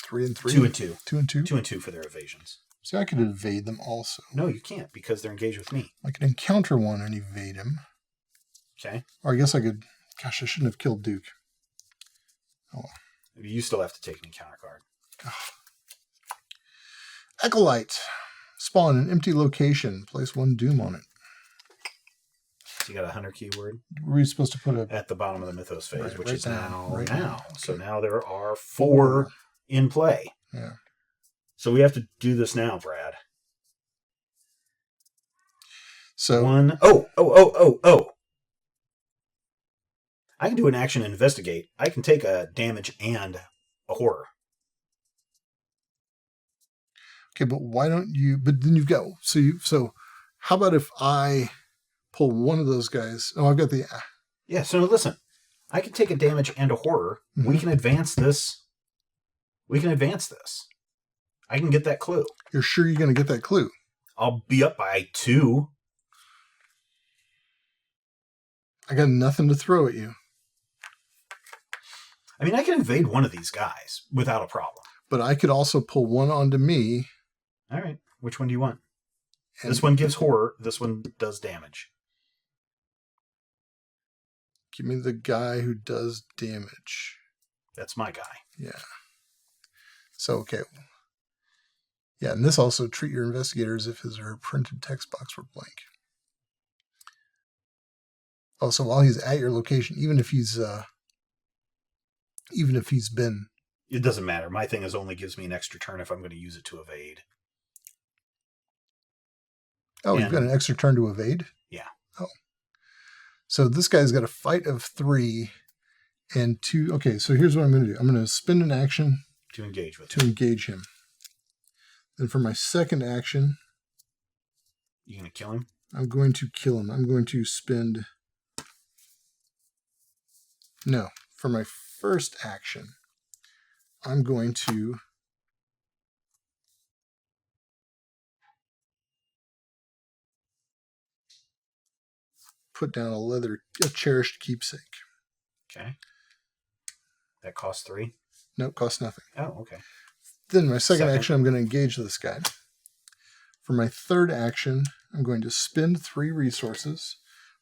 3 and 3? 2 and 2. 2 and 2? 2 and 2 for their evasions. See, I could evade them also. No, you can't, because they're engaged with me. I could encounter one and evade him. Okay. Or I guess I could... Gosh, I shouldn't have killed Duke. Oh. You still have to take an encounter card. Acolyte. Spawn an empty location. Place 1 doom on it. So you got a hunter keyword? Were you supposed to put a... At the bottom of the Mythos Phase, Right, which right is now, now. right now. Okay. So now there are 4 in play. Yeah. So we have to do this now, Brad. So 1. Oh. I can do an action investigate. I can take a damage and a horror. okay, but why don't you? But then you've got so. How about if I pull one of those guys? Oh, I've got the. Yeah. So listen, I can take a damage and a horror. Mm-hmm. We can advance this. I can get that clue. You're sure you're going to get that clue? I'll be up by 2. I got nothing to throw at you. I mean, I can invade one of these guys without a problem. But I could also pull one onto me. All right. Which one do you want? This one gives horror. This one does damage. Give me the guy who does damage. That's my guy. Yeah. So, okay. Yeah, and this also treat your investigator as if his or her printed text box were blank. Also, while he's at your location, even if he's been... It doesn't matter. My thing is only gives me an extra turn if I'm going to use it to evade. Oh, you've got an extra turn to evade? Yeah. Oh. So this guy's got a fight of 3 and 2. Okay, so here's what I'm going to do. I'm going to spend an action to engage with to engage him. Then for my second action... You going to kill him? I'm going to kill him. I'm going to spend... No. For my first action, I'm going to put down a cherished keepsake. Okay. That costs 3? No, it costs nothing. Oh, okay. Then my second action, I'm going to engage this guy. For my third action, I'm going to spend 3 resources,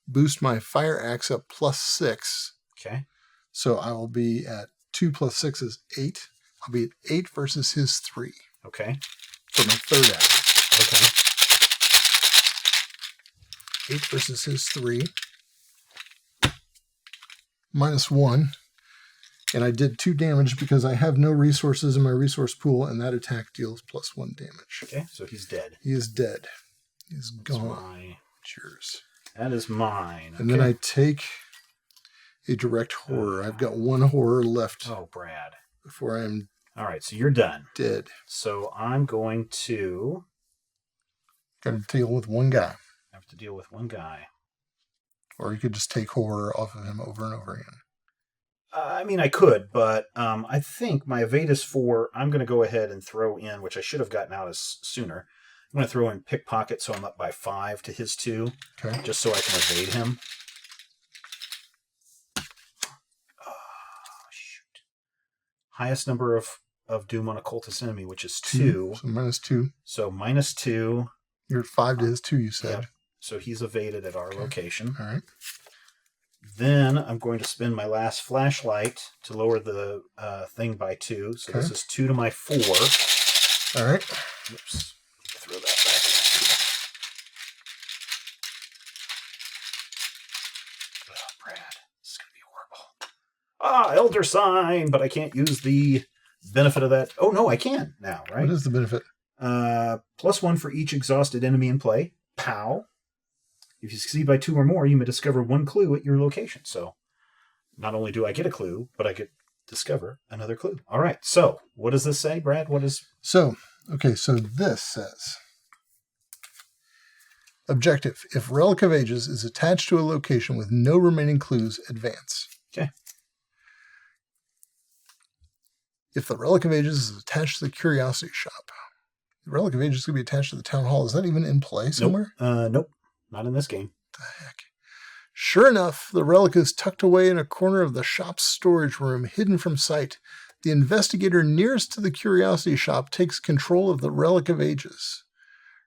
boost my fire axe up +6. Okay. So I will be at 2 + 6 is 8. I'll be at 8 versus his 3. Okay. For my third action. Okay. 8 versus his 3. -1. And I did 2 damage because I have no resources in my resource pool, and that attack deals +1 damage. Okay, so he's dead. He is dead. He's gone. Mine. It's yours. That is mine. And then I take a direct horror. I've got 1 horror left. Oh, Brad. Before I am... All right, so you're done. Dead. So I'm going to... Got to deal with 1 guy. I have to deal with 1 guy. Or you could just take horror off of him over and over again. I mean, I could, but I think my evade is 4. I'm going to go ahead and throw in, which I should have gotten out sooner. I'm going to throw in pickpocket, so I'm up by 5 to his 2. Okay. Just so I can evade him. Shoot. Highest number of doom on a cultist enemy, which is 2. So -2. So -2. You're at 5 to his 2, you said. Yep. So he's evaded at our location. All right. Then I'm going to spend my last flashlight to lower the thing by 2. So this is 2 to my 4. All right. Oops. Throw that back. Oh, Brad. This is going to be horrible. Elder Sign, but I can't use the benefit of that. Oh, no, I can now, right? What is the benefit? +1 for each exhausted enemy in play. Pow. If you succeed by 2 or more, you may discover 1 clue at your location. So not only do I get a clue, but I get discover another clue. All right. So what does this say, Brad? What is... So this says, objective, if Relic of Ages is attached to a location with no remaining clues, advance. Okay. If the Relic of Ages is attached to the Curiosity Shop, the Relic of Ages is going to be attached to the Town Hall. Is that even in play somewhere? Nope. Not in this game. What the heck? Sure enough, the relic is tucked away in a corner of the shop's storage room, hidden from sight. The investigator nearest to the Curiosity Shop takes control of the Relic of Ages.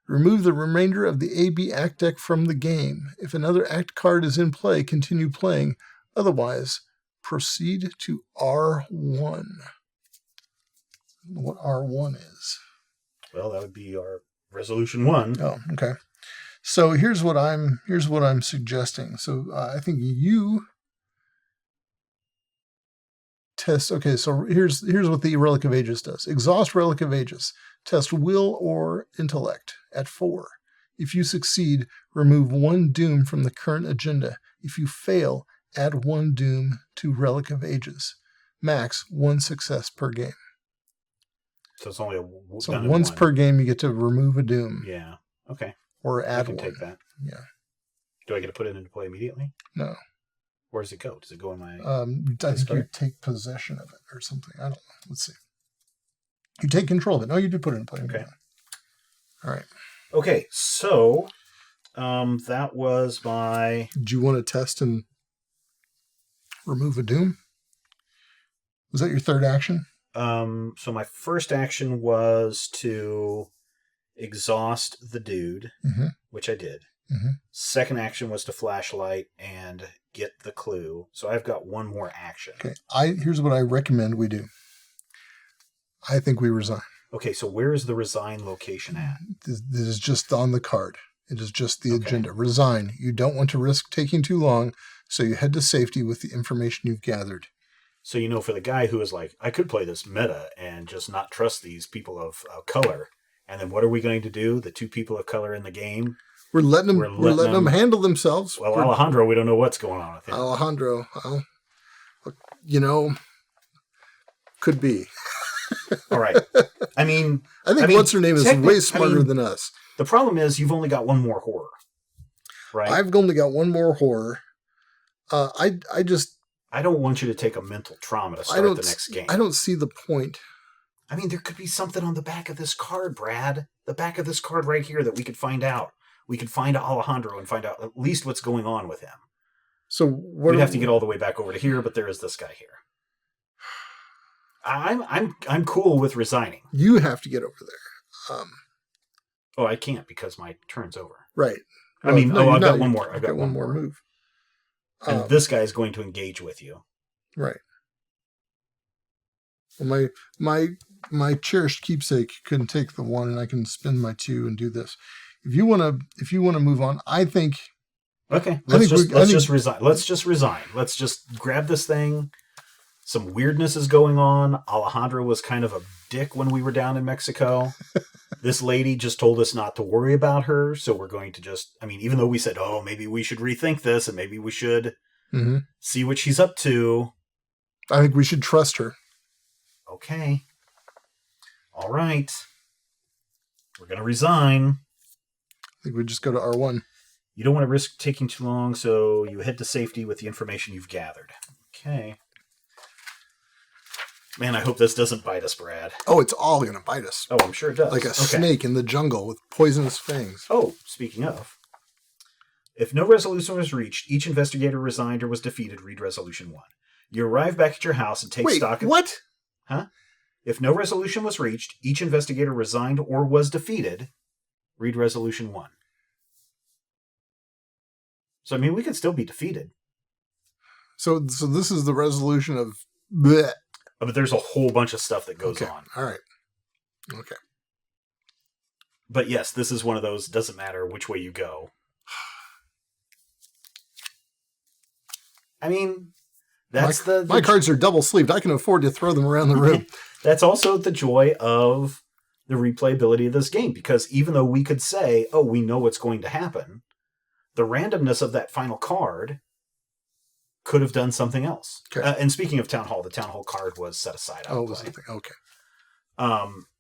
Remove the remainder of the AB Act deck from the game. If another Act card is in play, continue playing. Otherwise, proceed to R1. What R1 is? Well, that would be our Resolution 1. Oh, okay. So here's what I'm suggesting. So I think you test. Okay, so here's what the Relic of Ages does. Exhaust Relic of Ages. Test will or intellect at 4. If you succeed, remove 1 doom from the current agenda. If you fail, add 1 doom to Relic of Ages. Max 1 success per game. So it's only once per game you get to remove a doom. Yeah. Okay. Or add I can one. take that. Yeah. Do I get to put it into play immediately? No. Where does it go? Does it go in my... I think you take possession of it or something. I don't know. Let's see. You take control of it. No, you do put it in play. Okay. All right. Okay, so that was my... Do you want to test and remove a doom? Was that your third action? So my first action was to exhaust the dude, which I did. Second action was to flashlight and get the clue. So I've got 1 more action. Okay. Here's what I recommend we do. I think we resign. Okay, so where is the resign location at? This is just on the card. It is just the agenda. Resign. You don't want to risk taking too long, so you head to safety with the information you've gathered. So, for the guy who is like, I could play this meta and just not trust these people of color. And then what are we going to do? The 2 people of color in the game? We're letting them handle themselves. Well, Alejandro, we don't know what's going on with him. Alejandro, could be. All right. I think what's her name is way smarter than us. The problem is you've only got 1 more horror, right? I've only got 1 more horror. I don't want you to take a mental trauma to start the next game. I don't see the point. There could be something on the back of this card, Brad. The back of this card right here that we could find out. We could find Alejandro and find out at least what's going on with him. So we'd have to get all the way back over to here, but there is this guy here. I'm cool with resigning. You have to get over there. I can't because my turn's over. Right. I've got 1 more. I've got 1 more move. And this guy is going to engage with you. Right. Well, my cherished keepsake can take the 1, and I can spend my 2 and do this. If you want to move on, I think. Okay. Let's just resign. Let's just resign. Let's just grab this thing. Some weirdness is going on. Alejandro was kind of a dick when we were down in Mexico. This lady just told us not to worry about her. So we're going to just, even though we said, maybe we should rethink this and maybe we should see what she's up to. I think we should trust her. Okay. All right. We're going to resign. I think we just go to R1. You don't want to risk taking too long, so you head to safety with the information you've gathered. Okay. Man, I hope this doesn't bite us, Brad. Oh, it's all going to bite us. Oh, I'm sure it does. Like a snake in the jungle with poisonous fangs. Oh, speaking of. If no resolution was reached, each investigator resigned or was defeated. Read Resolution 1. You arrive back at your house and take stock of... What? Huh? If no resolution was reached, each investigator resigned or was defeated. Read Resolution 1. So, I mean, we could still be defeated. So this is the resolution of bleh. But there's a whole bunch of stuff that goes on. All right. Okay. But yes, this is one of those, doesn't matter which way you go. I mean, that's my cards are double sleeved. I can afford to throw them around the room. That's also the joy of the replayability of this game, because even though we could say, oh, we know what's going to happen, the randomness of that final card could have done something else. Okay. And speaking of Town Hall, the Town Hall card was set aside. Oh, it was something. Okay.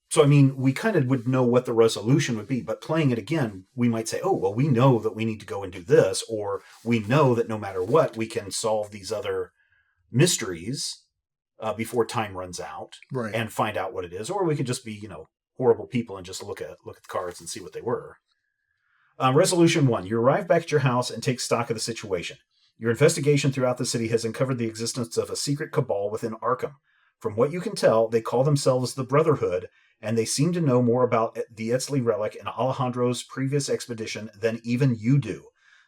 So, I mean, we kind of would know what the resolution would be, but playing it again, we might say, oh, well, we know that we need to go and do this, or we know that no matter what, we can solve these other mysteries before time runs out, right, and find out what it is. Or we could just be, horrible people and just look at the cards and see what they were. Resolution 1. You arrive back at your house and take stock of the situation. Your investigation throughout the city has uncovered the existence of a secret cabal within Arkham. From what you can tell, they call themselves the Brotherhood, and they seem to know more about the Etzli relic and Alejandro's previous expedition than even you do.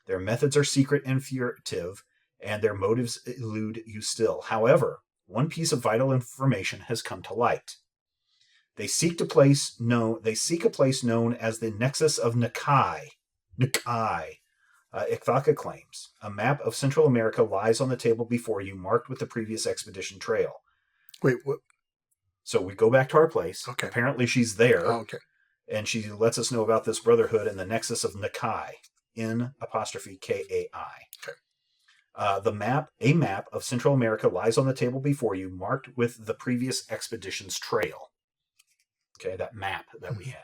Their methods are secret and furtive, and their motives elude you still. However, one piece of vital information has come to light. They seek a place known as the Nexus of Nakai. Icthaka claims. A map of Central America lies on the table before you, marked with the previous expedition trail. Wait, what? So we go back to our place. Okay. Apparently she's there. Oh, okay. And she lets us know about this Brotherhood and the Nexus of Nakai. N''Kai. Okay. A map of Central America lies on the table before you, marked with the previous expedition's trail. Okay, that map that we had.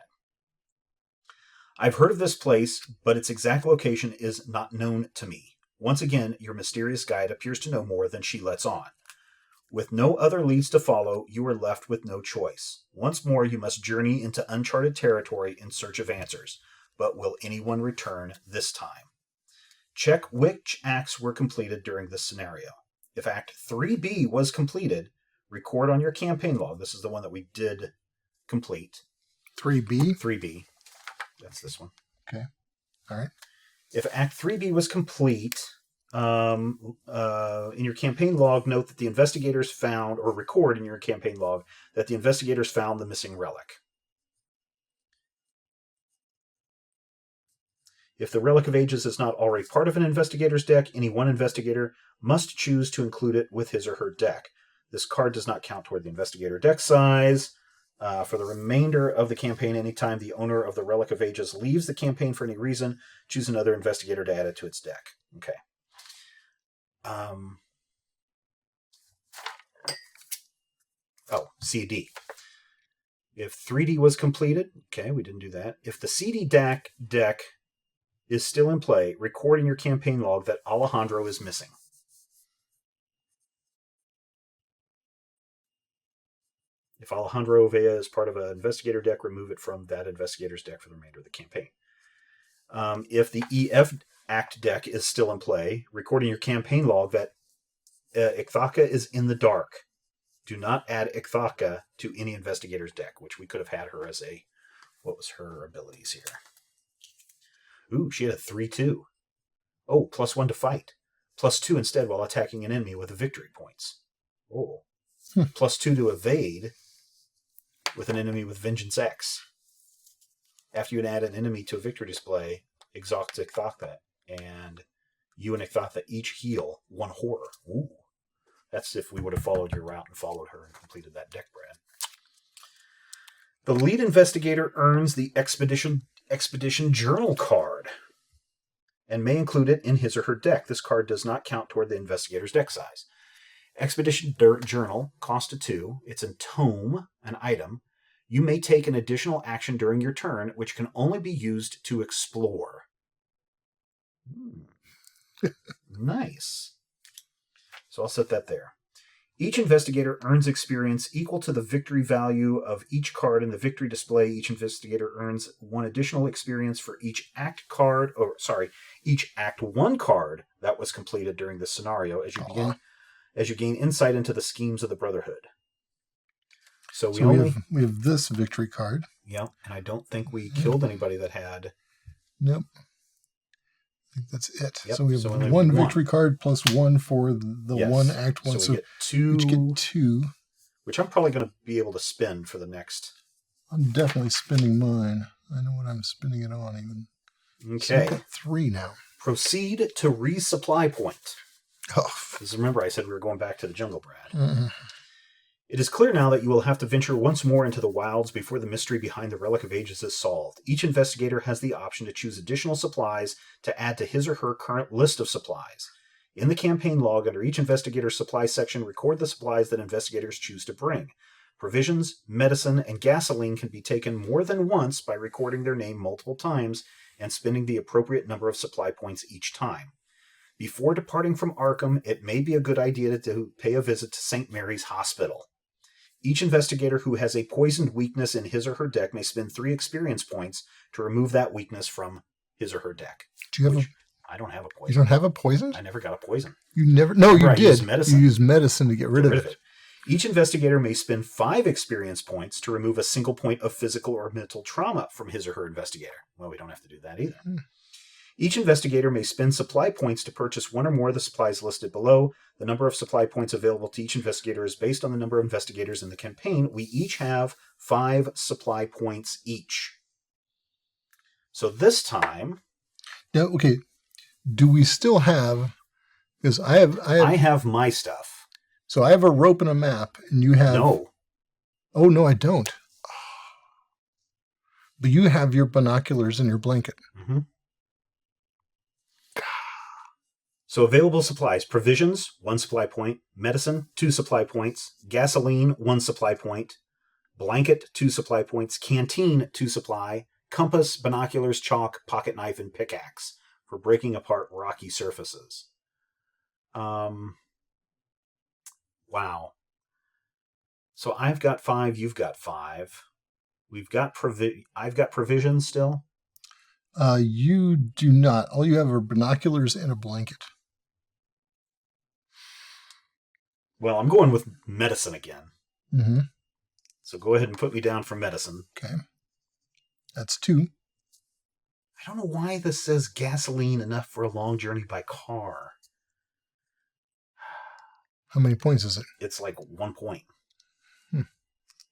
I've heard of this place, but its exact location is not known to me. Once again, your mysterious guide appears to know more than she lets on. With no other leads to follow, you are left with no choice. Once more, you must journey into uncharted territory in search of answers. But will anyone return this time? Check which acts were completed during this scenario. If Act 3B was completed, record on your campaign log. This is the one that we did complete. 3B? 3B. That's this one. Okay. All right. If Act 3B was complete, in your campaign log, note that the investigators found, or record in your campaign log, that the investigators found the missing relic. If the Relic of Ages is not already part of an investigator's deck, any one investigator must choose to include it with his or her deck. This card does not count toward the investigator deck size. For the remainder of the campaign, anytime the owner of the Relic of Ages leaves the campaign for any reason, choose another investigator to add it to its deck. Okay. CD. If 3D was completed, okay, we didn't do that. If the CD deck is still in play, record in your campaign log that Alejandro is missing. If Alejandro Vea is part of an investigator deck, remove it from that investigator's deck for the remainder of the campaign. If the EF Act deck is still in play, record in your campaign log that Icthaka is in the dark. Do not add Icthaka to any investigator's deck, which we could have had her as a... What was her abilities here? Ooh, she had a 3-2. Oh, +1 to fight. +2 instead while attacking an enemy with victory points. Oh. +2 to evade with an enemy with Vengeance X. After you add an enemy to a victory display, exhaust Icthaka, and you and Icthaka each heal 1 horror. Ooh. That's if we would have followed your route and followed her and completed that deck, Brad. The lead investigator earns the Expedition Journal card and may include it in his or her deck. This card does not count toward the investigator's deck size. Expedition Journal costs 2. It's a tome, an item. You may take an additional action during your turn, which can only be used to explore. Nice. So I'll set that there. Each investigator earns experience equal to the victory value of each card in the victory display. Each investigator earns 1 additional experience for each Act 1 card that was completed during this scenario as you gain insight into the schemes of the Brotherhood. So we have this victory card. Yeah, and I don't think we killed anybody that had... Nope. I think that's it. Yep, So we have so only one one. victory card plus one for the Yes. one act one. So we get two. each get two. Which I'm probably going to be able to spend for the next. I'm definitely spending mine. I know what I'm spending it on even. Okay. So I've got 3 now. Proceed to resupply point. Oh. Because remember I said we were going back to the jungle, Brad. Mm-hmm. It is clear now that you will have to venture once more into the wilds before the mystery behind the Relic of Ages is solved. Each investigator has the option to choose additional supplies to add to his or her current list of supplies. In the campaign log, under each investigator's supply section, record the supplies that investigators choose to bring. Provisions, medicine, and gasoline can be taken more than once by recording their name multiple times and spending the appropriate number of supply points each time. Before departing from Arkham, it may be a good idea to pay a visit to St. Mary's Hospital. Each investigator who has a poisoned weakness in his or her deck may spend 3 experience points to remove that weakness from his or her deck. Do you have I don't have a poison. You don't have a poison? I never got a poison. You never? No, Remember, you I did. used medicine. You used medicine to get rid of it. Each investigator may spend 5 experience points to remove a single point of physical or mental trauma from his or her investigator. Well, we don't have to do that either. Each investigator may spend supply points to purchase one or more of the supplies listed below. The number of supply points available to each investigator is based on the number of investigators in the campaign. We each have 5 supply points each. So this time... Now, okay, do we still have... Because I have my stuff. So I have a rope and a map, and you have... No. Oh, no, I don't. But you have your binoculars and your blanket. Mm-hmm. So available supplies: provisions, 1 supply point; medicine, 2 supply points; gasoline, 1 supply point; blanket, 2 supply points; canteen, 2 supply; compass, binoculars, chalk, pocket knife, and pickaxe for breaking apart rocky surfaces. Wow. So I've got 5, you've got 5. I've got provisions still. You do not. All you have are binoculars and a blanket. Well, I'm going with medicine again. Mm-hmm. So go ahead and put me down for medicine. Okay. That's 2. I don't know why this says gasoline enough for a long journey by car. How many points is it? It's like 1 point.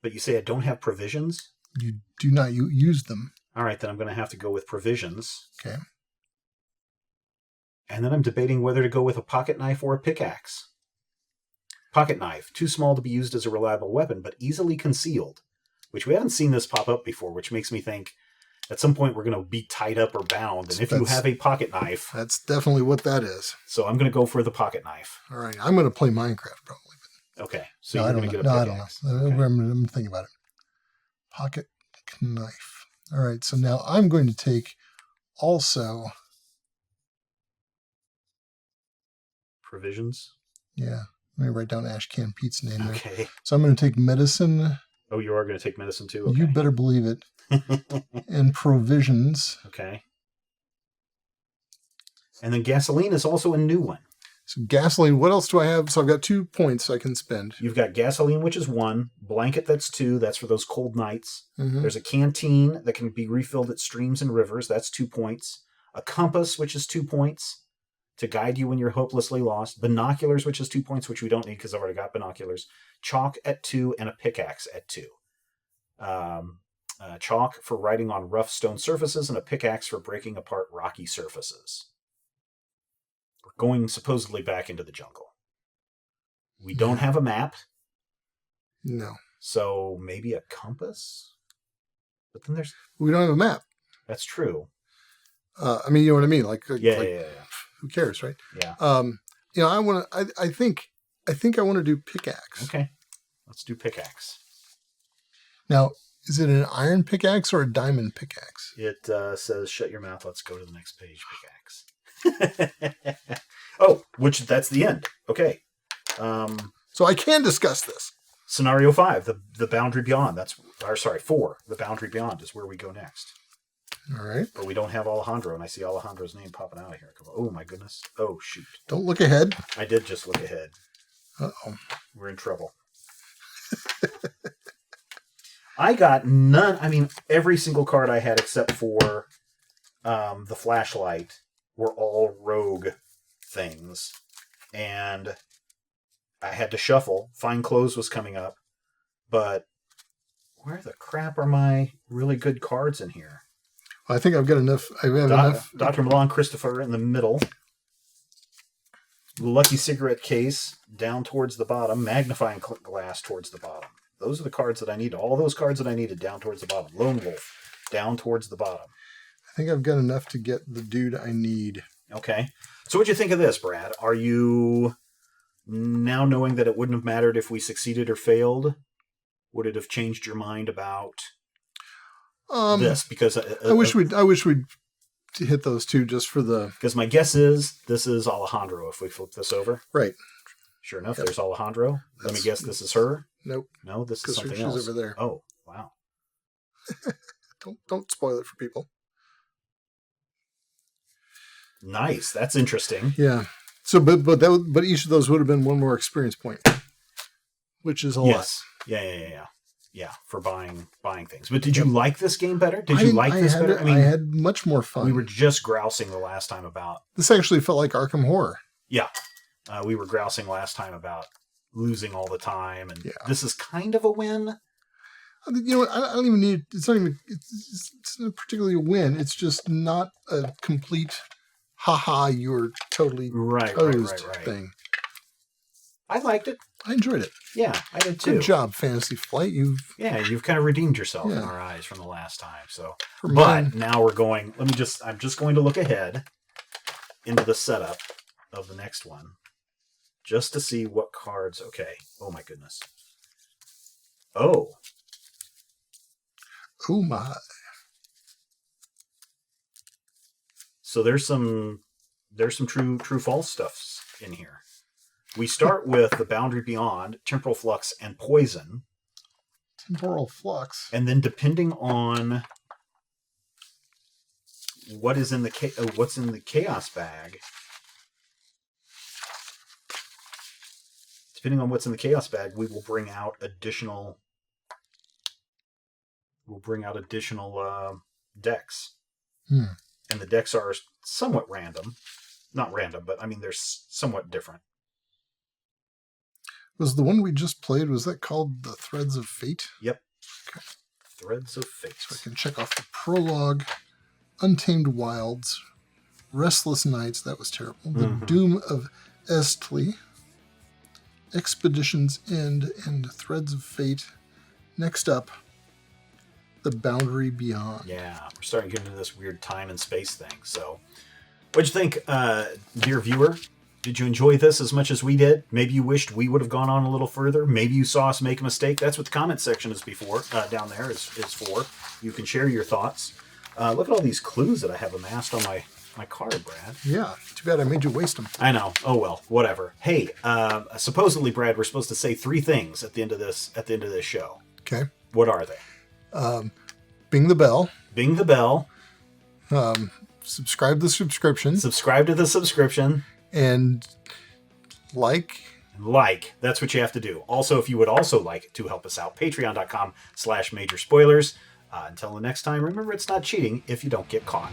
But you say I don't have provisions? You do not use them. All right, then I'm going to have to go with provisions. Okay. And then I'm debating whether to go with a pocket knife or a pickaxe. Pocket knife, too small to be used as a reliable weapon, but easily concealed, which we haven't seen this pop up before, which makes me think at some point we're going to be tied up or bound. And if you have a pocket knife... That's definitely what that is. So I'm going to go for the pocket knife. All right. I'm going to play Minecraft probably. Okay. So no, you're going to get a pickaxe. I don't know. Okay. I'm thinking about it. Pocket knife. All right. So now I'm going to take also... Provisions? Yeah. Let me write down Ashcan Pete's name there. Okay. So I'm going to take medicine. Oh, you are going to take medicine too? Okay. You better believe it. And provisions. Okay. And then gasoline is also a new one. So gasoline, what else do I have? So I've got 2 points I can spend. You've got gasoline, which is 1. Blanket, that's 2. That's for those cold nights. Mm-hmm. There's a canteen that can be refilled at streams and rivers. That's 2 points. A compass, which is 2 points to guide you when you're hopelessly lost. Binoculars, which is 2 points, which we don't need because I've already got binoculars. Chalk at 2 and a pickaxe at 2. Chalk for writing on rough stone surfaces and a pickaxe for breaking apart rocky surfaces. We're going supposedly back into the jungle. We don't have a map. No. So maybe a compass? But then we don't have a map. That's true. I mean, you know what I mean? Yeah. Who cares, right? Yeah. I think I want to do pickaxe. Okay. Let's do pickaxe. Now, is it an iron pickaxe or a diamond pickaxe? It says, shut your mouth, let's go to the next page, pickaxe. Oh, that's the end. Okay. So I can discuss this. Scenario 5, the Boundary Beyond. 4, the Boundary Beyond is where we go next. All right. But we don't have Alejandro, and I see Alejandro's name popping out of here. Oh, my goodness. Oh, shoot. Don't look ahead. I did just look ahead. Uh-oh. We're in trouble. I got none. I mean, every single card I had except for the flashlight were all rogue things. And I had to shuffle. Fine Clothes was coming up. But where the crap are my really good cards in here? I think I've got enough. I have enough. Dr. Milan Christopher in the middle. Lucky Cigarette Case down towards the bottom. Magnifying Glass towards the bottom. Those are the cards that I need. All those cards that I needed down towards the bottom. Lone Wolf down towards the bottom. I think I've got enough to get the dude I need. Okay. So what'd you think of this, Brad? Are you now knowing that it wouldn't have mattered if we succeeded or failed? Would it have changed your mind about this? Because I wish we'd hit those two just for the. Because my guess is this is Alejandro. If we flip this over, right. Sure enough, there's Alejandro. Let me guess, this is her. Nope. No, this is something else. She's over there. Oh, wow. Don't spoil it for people. Nice. That's interesting. Yeah. So, but each of those would have been one more experience point, which is a lot. Yeah. For buying things. But did you like this game better? Did you like this better? I had much more fun. We were just grousing the last time about. This actually felt like Arkham Horror. Yeah. We were grousing last time about losing all the time, and this is kind of a win. You know what? I don't even need. It's not even. It's not particularly a win. It's just not a complete. Haha! You're totally toast thing. I liked it. I enjoyed it. Yeah, I did too. Good job, Fantasy Flight. You've kind of redeemed yourself in our eyes from the last time. So, mine, now we're going. I'm just going to look ahead into the setup of the next one. Just to see what cards... Okay. Oh, my goodness. Oh. Oh, my. So there's some true-false stuffs in here. We start with the Boundary Beyond, Temporal Flux, and Poison. Temporal Flux. And then depending on what's in the Chaos bag... Depending on what's in the Chaos bag, we will bring out additional. Decks, and the decks are somewhat random, not random, but I mean they're somewhat different. Was the one we just played? Was that called the Threads of Fate? Yep. Okay. Threads of Fate. So I can check off the prologue, Untamed Wilds, Restless Nights. That was terrible. The Doom of Estli. Expedition's End and Threads of Fate. Next up, The Boundary Beyond. Yeah, we're starting to get into this weird time and space thing. So, what'd you think, dear viewer? Did you enjoy this as much as we did? Maybe you wished we would have gone on a little further. Maybe you saw us make a mistake. That's what the comment section is down there is for. You can share your thoughts. Look at all these clues that I have amassed on my card, Brad. Yeah, too bad I made you waste them. I know. Oh well, whatever. Hey, supposedly, Brad, we're supposed to say 3 things at the end of this show. Okay. What are they? Bing the bell. Bing the bell. Subscribe to the subscription. Subscribe to the subscription. And like. That's what you have to do. Also, if you would also like to help us out, patreon.com/majorspoilers. Until the next time, remember it's not cheating if you don't get caught.